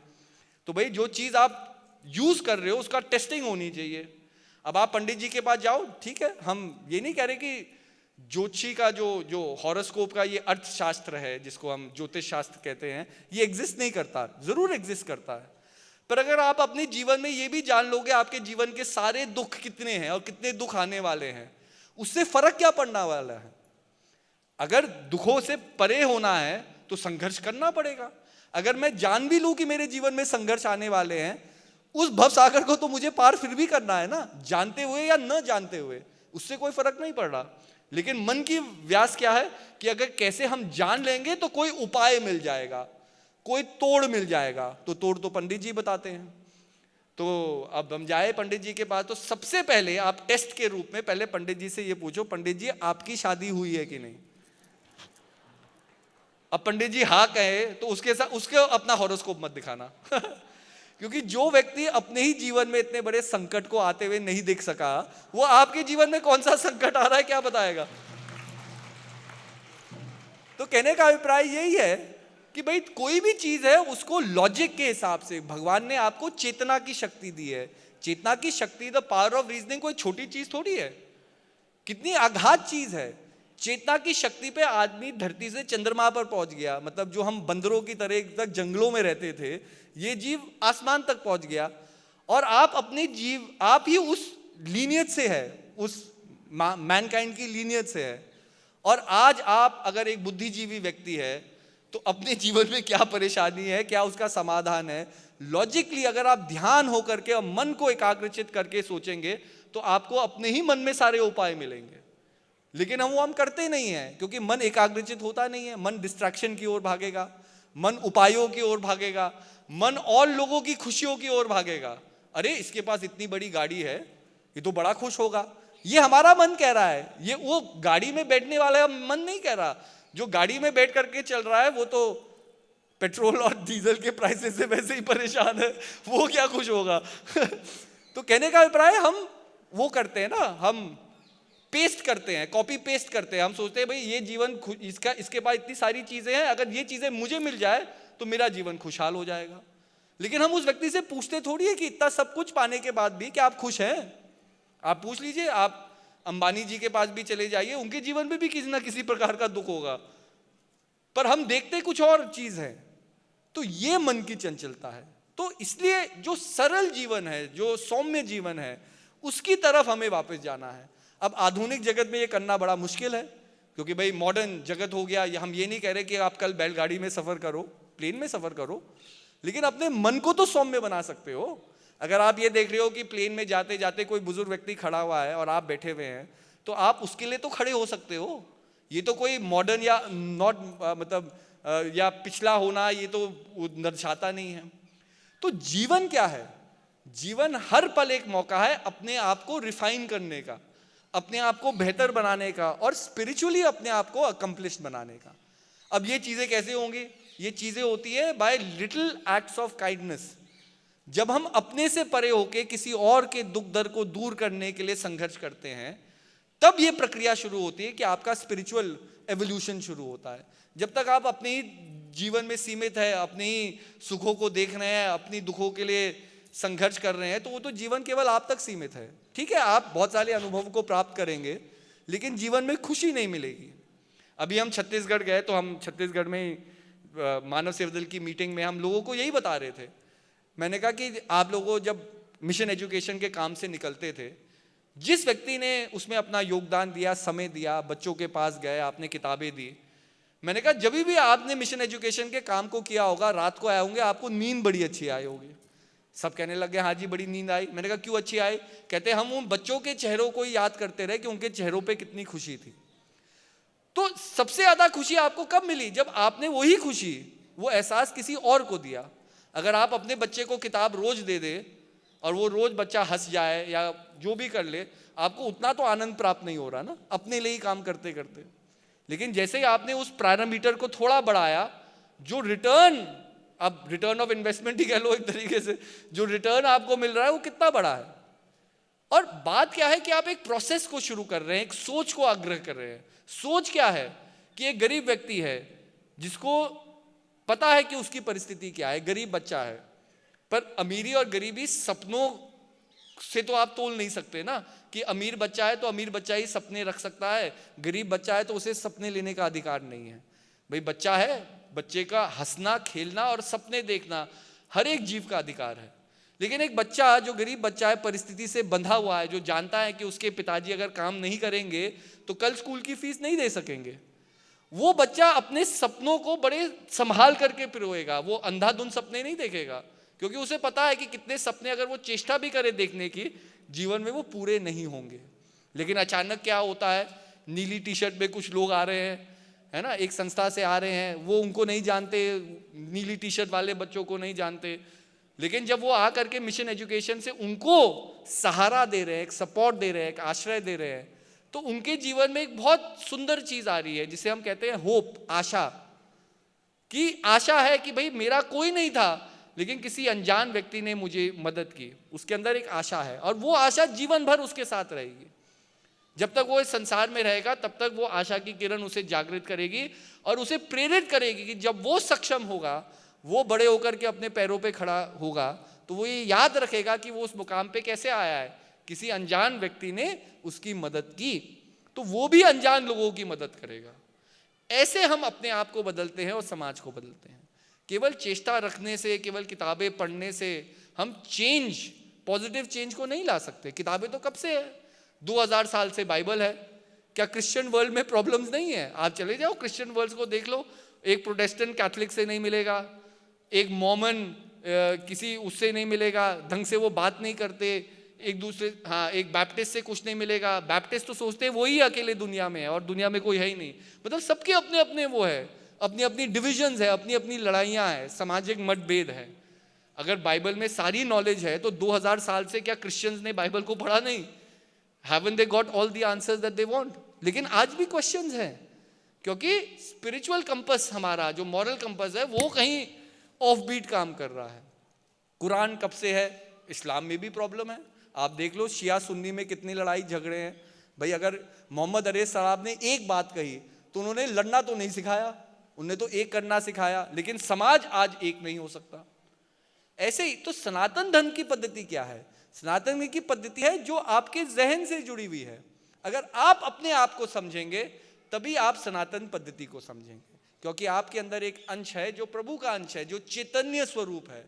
तो भाई जो चीज आप यूज कर रहे हो उसका टेस्टिंग होनी चाहिए। अब आप पंडित जी के पास जाओ, ठीक है, हम ये नहीं कह रहे कि ज्योतिषी का जो हॉरोस्कोप का ये अर्थशास्त्र है जिसको हम ज्योतिष शास्त्र कहते हैं, ये एग्जिस्ट नहीं करता। जरूर एग्जिस्ट करता है, पर अगर आप अपने जीवन में ये भी जान लोगे आपके जीवन के सारे दुख कितने हैं और कितने दुख आने वाले हैं, उससे फर्क क्या पड़ने वाला है। अगर दुखों से परे होना है तो संघर्ष करना पड़ेगा। अगर मैं जान भी लूं कि मेरे जीवन में संघर्ष आने वाले हैं, उस भवसागर को तो मुझे पार फिर भी करना है ना, जानते हुए या न जानते हुए, उससे कोई फर्क नहीं पड़ रहा। लेकिन मन की व्यास क्या है कि अगर कैसे हम जान लेंगे तो कोई उपाय मिल जाएगा, कोई तोड़ मिल जाएगा। तो तोड़ तो पंडित जी बताते हैं। तो अब हम जाए पंडित जी के पास, तो सबसे पहले आप टेस्ट के रूप में पहले पंडित जी से ये पूछो, पंडित जी आपकी शादी हुई है कि नहीं। अब पंडित जी हाँ कहे तो उसके साथ उसके अपना हॉरोस्कोप मत दिखाना क्योंकि जो व्यक्ति अपने ही जीवन में इतने बड़े संकट को आते हुए नहीं देख सका, वो आपके जीवन में कौन सा संकट आ रहा है क्या बताएगा। तो कहने का अभिप्राय यही है कि भाई कोई भी चीज है उसको लॉजिक के हिसाब से, भगवान ने आपको चेतना की शक्ति दी है। चेतना की शक्ति, द पावर ऑफ रीजनिंग, कोई छोटी चीज थोड़ी है, कितनी अगाध चीज है। चेतना की शक्ति पे आदमी धरती से चंद्रमा पर पहुंच गया। मतलब जो हम बंदरों की तरह तक जंगलों में रहते थे, ये जीव आसमान तक पहुंच गया। और आप अपने जीव, आप ही उस लीनियज से है, उस मैनकाइंड की लीनियज से है। और आज आप अगर एक बुद्धिजीवी व्यक्ति है तो अपने जीवन में क्या परेशानी है, क्या उसका समाधान है, लॉजिकली अगर आप ध्यान होकर के और मन को एकाग्रचित करके सोचेंगे तो आपको अपने ही मन में सारे उपाय मिलेंगे। लेकिन हम करते नहीं हैं क्योंकि मन एकाग्रचित होता नहीं है। मन डिस्ट्रैक्शन की ओर भागेगा, मन उपायों की ओर भागेगा, मन और लोगों की खुशियों की ओर भागेगा। अरे इसके पास इतनी बड़ी गाड़ी है, ये तो बड़ा खुश होगा, ये हमारा मन कह रहा है। ये वो गाड़ी में बैठने वाला मन नहीं कह रहा। जो गाड़ी में बैठ करके चल रहा है वो तो पेट्रोल और डीजल के प्राइसेस से वैसे ही परेशान है, वो क्या खुश होगा तो कहने का अभिप्राय हम वो करते हैं ना, हम पेस्ट करते हैं, कॉपी पेस्ट करते हैं। हम सोचते हैं भाई ये जीवन इसके पास इतनी सारी चीजें हैं, अगर ये चीजें मुझे मिल जाए तो मेरा जीवन खुशहाल हो जाएगा। लेकिन हम उस व्यक्ति से पूछते थोड़ी है कि इतना सब कुछ पाने के बाद भी क्या आप खुश हैं। आप पूछ लीजिए, आप अंबानी जी के पास भी चले जाइए, उनके जीवन में भी किसी ना किसी प्रकार का दुख होगा, पर हम देखते कुछ और चीज है। तो ये मन की चंचलता है। तो इसलिए जो सरल जीवन है, जो सौम्य जीवन है, उसकी तरफ हमें वापस जाना है। अब आधुनिक जगत में ये करना बड़ा मुश्किल है क्योंकि भाई मॉडर्न जगत हो गया। हम ये नहीं कह रहे कि आप कल बैलगाड़ी में सफर करो, प्लेन में सफर करो, लेकिन अपने मन को तो सौम्य बना सकते हो। अगर आप ये देख रहे हो कि प्लेन में जाते जाते कोई बुजुर्ग व्यक्ति खड़ा हुआ है और आप बैठे हुए हैं, तो आप उसके लिए तो खड़े हो सकते हो। ये तो कोई मॉडर्न या नॉट मतलब या पिछला होना ये तो दर्शाता नहीं है। तो जीवन क्या है? जीवन हर पल एक मौका है अपने आप को रिफाइन करने का, अपने आप को बेहतर बनाने का और स्पिरिचुअली अपने आप को अकम्प्लिश बनाने का। अब ये चीजें कैसे होंगी? ये चीजें होती है bye little acts of kindness. जब हम अपने से परे होके किसी और के दुख दर्द को दूर करने के लिए संघर्ष करते हैं, तब ये प्रक्रिया शुरू होती है कि आपका स्पिरिचुअल एवोल्यूशन शुरू होता है। जब तक आप अपने ही जीवन में सीमित है, अपने ही सुखों को देख रहे हैं, अपनी दुखों के लिए संघर्ष कर रहे हैं, तो वो तो जीवन केवल आप तक सीमित है। ठीक है, आप बहुत सारे अनुभव को प्राप्त करेंगे लेकिन जीवन में खुशी नहीं मिलेगी। अभी हम छत्तीसगढ़ गए तो हम छत्तीसगढ़ में मानव सेवा दल की मीटिंग में हम लोगों को यही बता रहे थे। मैंने कहा कि आप लोगों जब मिशन एजुकेशन के काम से निकलते थे, जिस व्यक्ति ने उसमें अपना योगदान दिया, समय दिया, बच्चों के पास गए, आपने किताबें दी, मैंने कहा जब भी आपने मिशन एजुकेशन के काम को किया होगा, रात को आए होंगे, आपको नींद बड़ी अच्छी आई होगी। सब कहने लग गए हाँ जी बड़ी नींद आई। मैंने कहा क्यों अच्छी आई? कहते हम उन बच्चों के चेहरों को ही याद करते रहे कि उनके चेहरों पे कितनी खुशी थी। तो सबसे ज्यादा खुशी आपको कब मिली? जब आपने वही खुशी, वो एहसास किसी और को दिया। अगर आप अपने बच्चे को किताब रोज दे दे और वो रोज बच्चा हंस जाए या जो भी कर ले, आपको उतना तो आनंद प्राप्त नहीं हो रहा ना अपने लिए ही काम करते करते। लेकिन जैसे ही आपने उस पैरामीटर को थोड़ा बढ़ाया, जो रिटर्न, अब रिटर्न ऑफ इन्वेस्टमेंट ही कह लो एक तरीके से, जो रिटर्न आपको मिल रहा है वो कितना बड़ा है। और बात क्या है कि आप एक प्रोसेस को शुरू कर रहे हैं, एक सोच को आग्रह कर रहे हैं। सोच क्या है कि एक गरीब व्यक्ति है जिसको पता है कि उसकी परिस्थिति क्या है, गरीब बच्चा है, पर अमीरी और गरीबी सपनों से तो आप तोल नहीं सकते ना, कि अमीर बच्चा है तो अमीर बच्चा ही सपने रख सकता है, गरीब बच्चा है तो उसे सपने लेने का अधिकार नहीं है। भाई बच्चा है, बच्चे का हंसना, खेलना और सपने देखना हर एक जीव का अधिकार है। लेकिन एक बच्चा जो गरीब बच्चा है, परिस्थिति से बंधा हुआ है, जो जानता है कि उसके पिताजी अगर काम नहीं करेंगे तो कल स्कूल की फीस नहीं दे सकेंगे, वो बच्चा अपने सपनों को बड़े संभाल करके पिरोएगा। वो अंधाधुंध सपने नहीं देखेगा, क्योंकि उसे पता है कि कितने सपने अगर वो चेष्टा भी करे देखने की, जीवन में वो पूरे नहीं होंगे। लेकिन अचानक क्या होता है, नीली टी शर्ट में कुछ लोग आ रहे हैं, है ना, एक संस्था से आ रहे हैं, वो उनको नहीं जानते, नीली टी शर्ट वाले बच्चों को नहीं जानते, लेकिन जब वो आ करके मिशन एजुकेशन से उनको सहारा दे रहे हैं, एक सपोर्ट दे रहे हैं, एक आश्रय दे रहे हैं, तो उनके जीवन में एक बहुत सुंदर चीज आ रही है जिसे हम कहते हैं होप, आशा। कि आशा है कि भाई मेरा कोई नहीं था लेकिन किसी अनजान व्यक्ति ने मुझे मदद की, उसके अंदर एक आशा है, और वो आशा जीवन भर उसके साथ रहेगी। जब तक वो इस संसार में रहेगा तब तक वो आशा की किरण उसे जागृत करेगी और उसे प्रेरित करेगी कि जब वो सक्षम होगा, वो बड़े होकर के अपने पैरों पे खड़ा होगा, तो वो ये याद रखेगा कि वो उस मुकाम पे कैसे आया है, किसी अनजान व्यक्ति ने उसकी मदद की, तो वो भी अनजान लोगों की मदद करेगा। ऐसे हम अपने आप को बदलते हैं और समाज को बदलते हैं। केवल चेष्टा रखने से, केवल किताबें पढ़ने से हम चेंज, पॉजिटिव चेंज को नहीं ला सकते। किताबें तो कब से है, 2000 साल से बाइबल है। क्या क्रिश्चियन वर्ल्ड में प्रॉब्लम्स नहीं है? आप चले जाओ क्रिश्चियन वर्ल्ड को देख लो, एक प्रोटेस्टेंट कैथोलिक से नहीं मिलेगा, एक मोमन किसी उससे नहीं मिलेगा, ढंग से वो बात नहीं करते एक दूसरे, हाँ एक बैप्टिस्ट से कुछ नहीं मिलेगा। बैप्टिस्ट तो सोचते हैं वही अकेले दुनिया में है और दुनिया में कोई है ही नहीं। मतलब सबके अपने अपने वो है, अपनी अपनी डिविजन्स है, अपनी अपनी लड़ाइयाँ हैं, सामाजिक मतभेद है। अगर बाइबल में सारी नॉलेज है तो 2000 साल से क्या क्रिश्चियंस ने बाइबल को पढ़ा नहीं? Haven't they got all the answers that they want? लेकिन आज भी क्वेश्चंस हैं, क्योंकि स्पिरिचुअल कंपस हमारा जो मॉरल कंपस है वो कहीं ऑफ बीट काम कर रहा है। कुरान कब से है? इस्लाम में भी प्रॉब्लम है। आप देख लो शिया सुन्नी में कितनी लड़ाई झगड़े हैं। भाई अगर मोहम्मद अलैहिस्सलाम ने एक बात कही तो उन्होंने लड़ना तो नहीं सिखाया, उन्हें तो एक करना सिखाया, लेकिन समाज आज एक नहीं हो सकता। ऐसे ही तो सनातन धर्म की पद्धति क्या है? सनातन धर्म की पद्धति है जो आपके जहन से जुड़ी हुई है। अगर आप अपने आप को समझेंगे तभी आप सनातन पद्धति को समझेंगे, क्योंकि आपके अंदर एक अंश है जो प्रभु का अंश है, जो चैतन्य स्वरूप है,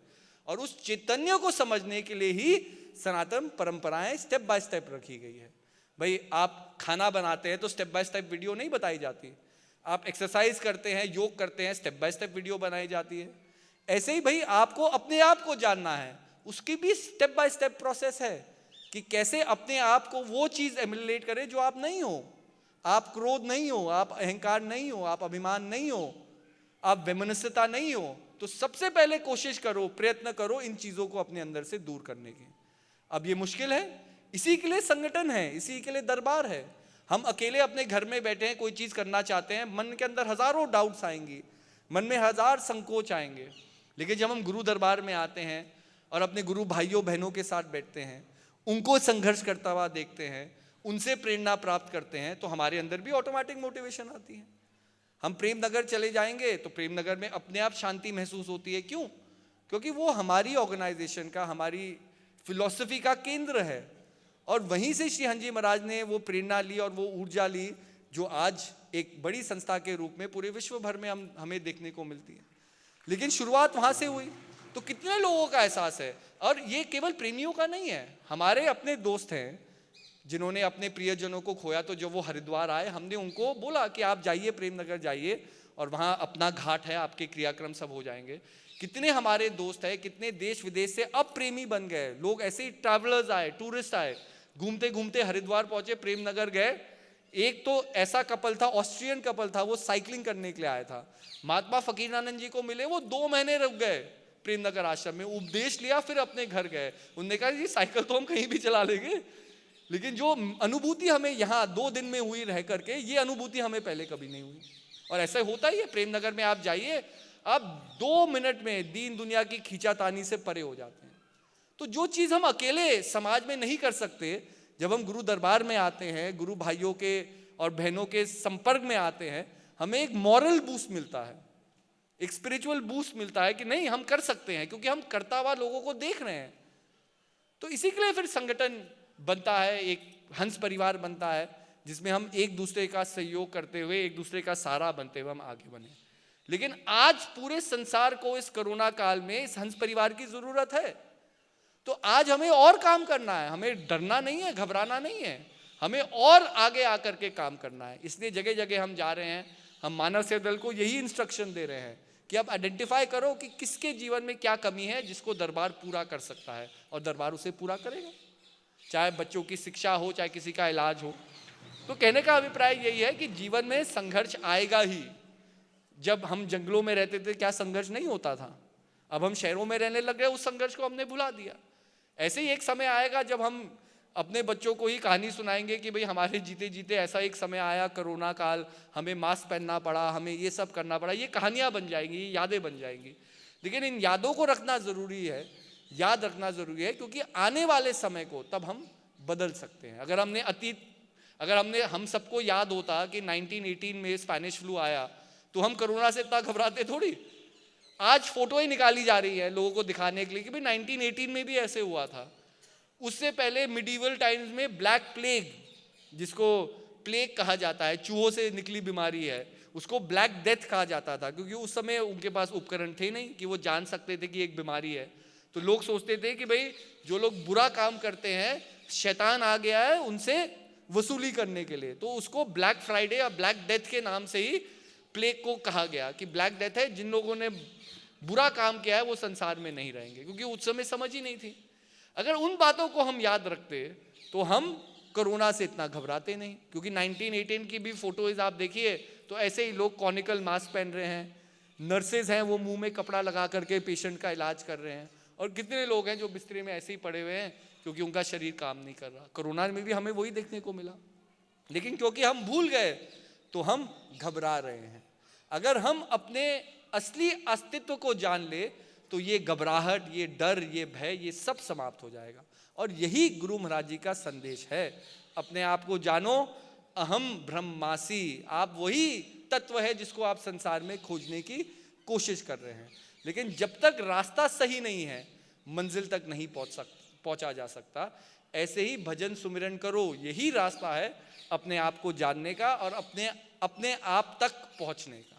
और उस चैतन्य को समझने के लिए ही सनातन परंपराएं स्टेप बाय स्टेप रखी गई है। भाई आप खाना बनाते हैं तो स्टेप बाय स्टेप वीडियो नहीं बताई जाती, आप एक्सरसाइज करते हैं, योग करते हैं, स्टेप बाय स्टेप वीडियो बनाई जाती है। ऐसे ही भाई आपको अपने आप को जानना है, उसकी भी स्टेप बाय स्टेप प्रोसेस है कि कैसे अपने आप को वो चीज एमुलेट करें जो आप नहीं हो। आप क्रोध नहीं हो, आप अहंकार नहीं हो, आप अभिमान नहीं हो, आप वैमनस्यता नहीं हो। तो सबसे पहले कोशिश करो, प्रयत्न करो इन चीजों को अपने अंदर से दूर करने की। अब ये मुश्किल है, इसी के लिए संगठन है, इसी के लिए दरबार है। हम अकेले अपने घर में बैठे हैं, कोई चीज करना चाहते हैं, मन के अंदर हजारों डाउट्स आएंगी, मन में हजार संकोच आएंगे। लेकिन जब हम गुरु दरबार में आते हैं और अपने गुरु भाइयों बहनों के साथ बैठते हैं, उनको संघर्ष करता हुआ देखते हैं, उनसे प्रेरणा प्राप्त करते हैं, तो हमारे अंदर भी ऑटोमेटिक मोटिवेशन आती है। हम प्रेम नगर चले जाएंगे तो प्रेम नगर में अपने आप शांति महसूस होती है। क्यों? क्योंकि वो हमारी ऑर्गेनाइजेशन का, हमारी फिलॉसफी का केंद्र है, और वहीं से श्री हंजी महाराज ने वो प्रेरणा ली और वो ऊर्जा ली जो आज एक बड़ी संस्था के रूप में पूरे विश्व भर में हमें देखने को मिलती है। लेकिन शुरुआत वहां से हुई। तो कितने लोगों का एहसास है। और ये केवल प्रेमियों का नहीं है, हमारे अपने दोस्त हैं जिन्होंने अपने प्रियजनों को खोया, तो जब वो हरिद्वार आए हमने उनको बोला कि आप जाइए प्रेमनगर जाइए और वहाँ अपना घाट है, आपके क्रियाक्रम सब हो जाएंगे। कितने हमारे दोस्त हैं, कितने देश विदेश से अब प्रेमी बन गए लोग, ऐसे ही ट्रैवलर्स आए, टूरिस्ट आए, घूमते घूमते हरिद्वार पहुंचे, प्रेमनगर गए। एक तो ऐसा कपल था, ऑस्ट्रियन कपल था, वो साइकिलिंग करने के लिए आया था, महात्मा फकीरानंद जी को मिले, वो 2 महीने रुक गए प्रेमनगर आश्रम में, उपदेश लिया, फिर अपने घर गए। उन्होंने कहा ये साइकिल तो हम कहीं भी चला लेंगे, लेकिन जो अनुभूति हमें यहाँ 2 दिन में हुई रह करके, ये अनुभूति हमें पहले कभी नहीं हुई। और ऐसा होता ही है, प्रेमनगर में आप जाइए, आप 2 मिनट में दीन दुनिया की खींचातानी से परे हो जाते हैं। तो जो चीज़ हम अकेले समाज में नहीं कर सकते, जब हम गुरु दरबार में आते हैं, गुरु भाइयों के और बहनों के संपर्क में आते हैं, हमें एक मॉरल बूस्ट मिलता है, एक स्पिरिचुअल बूस्ट मिलता है कि नहीं हम कर सकते हैं, क्योंकि हम करता हुआ लोगों को देख रहे हैं। तो इसी के लिए फिर संगठन बनता है, एक हंस परिवार बनता है, जिसमें हम एक दूसरे का सहयोग करते हुए, एक दूसरे का सहारा बनते हुए हम आगे बने। लेकिन आज पूरे संसार को इस कोरोना काल में इस हंस परिवार की जरूरत है। तो आज हमें और काम करना है, हमें डरना नहीं है, घबराना नहीं है, हमें और आगे आकर के काम करना है। इसलिए जगह जगह हम जा रहे हैं, हम मानव सेवा दल को यही इंस्ट्रक्शन दे रहे हैं कि आप आइडेंटिफाई करो कि किसके जीवन में क्या कमी है जिसको दरबार पूरा कर सकता है, और दरबार उसे पूरा करेगा, चाहे बच्चों की शिक्षा हो, चाहे किसी का इलाज हो। तो कहने का अभिप्राय यही है कि जीवन में संघर्ष आएगा ही। जब हम जंगलों में रहते थे क्या संघर्ष नहीं होता था? अब हम शहरों में रहने लग गए, उस संघर्ष को हमने भुला दिया। ऐसे ही एक समय आएगा जब हम अपने बच्चों को ही कहानी सुनाएंगे कि भाई हमारे जीते जीते ऐसा एक समय आया, कोरोना काल, हमें मास्क पहनना पड़ा, हमें ये सब करना पड़ा। ये कहानियां बन जाएंगी, ये यादें बन जाएंगी। लेकिन इन यादों को रखना जरूरी है, याद रखना जरूरी है, क्योंकि आने वाले समय को तब हम बदल सकते हैं। अगर हम सबको याद होता कि 1918 में स्पेनिश फ्लू आया, तो हम कोरोना से इतना घबराते थोड़ी। आज फोटो ही निकाली जा रही है लोगों को दिखाने के लिए कि भाई 1918 में भी ऐसे हुआ था। उससे पहले मिडीवल टाइम्स में ब्लैक प्लेग, जिसको प्लेग कहा जाता है, चूहों से निकली बीमारी है, उसको ब्लैक डेथ कहा जाता था, क्योंकि उस समय उनके पास उपकरण थे नहीं कि वो जान सकते थे कि एक बीमारी है। तो लोग सोचते थे कि भाई जो लोग बुरा काम करते हैं, शैतान आ गया है उनसे वसूली करने के लिए, तो उसको ब्लैक फ्राइडे या ब्लैक डेथ के नाम से ही प्लेग को कहा गया कि ब्लैक डेथ है, जिन लोगों ने बुरा काम किया है वो संसार में नहीं रहेंगे, क्योंकि उस समय समझ ही नहीं थी। अगर उन बातों को हम याद रखते तो हम कोरोना से इतना घबराते नहीं। क्योंकि 1918 की भी फोटोज आप देखिए तो ऐसे ही लोग कॉनिकल मास्क पहन रहे हैं, नर्सेज हैं वो मुंह में कपड़ा लगा करके पेशेंट का इलाज कर रहे हैं, और कितने लोग हैं जो बिस्तरे में ऐसे ही पड़े हुए हैं क्योंकि उनका शरीर काम नहीं कर रहा। कोरोना में भी हमें वही देखने को मिला, लेकिन क्योंकि हम भूल गए तो हम घबरा रहे हैं। अगर हम अपने असली अस्तित्व को जान ले तो ये घबराहट, ये डर, ये भय, ये सब समाप्त हो जाएगा। और यही गुरु महाराज जी का संदेश है, अपने आप को जानो, अहम ब्रह्मासि। आप वही तत्व है जिसको आप संसार में खोजने की कोशिश कर रहे हैं। लेकिन जब तक रास्ता सही नहीं है, मंजिल तक नहीं पहुंचा जा सकता। ऐसे ही भजन सुमिरन करो, यही रास्ता है अपने आप को जानने का और अपने आप तक पहुंचने का।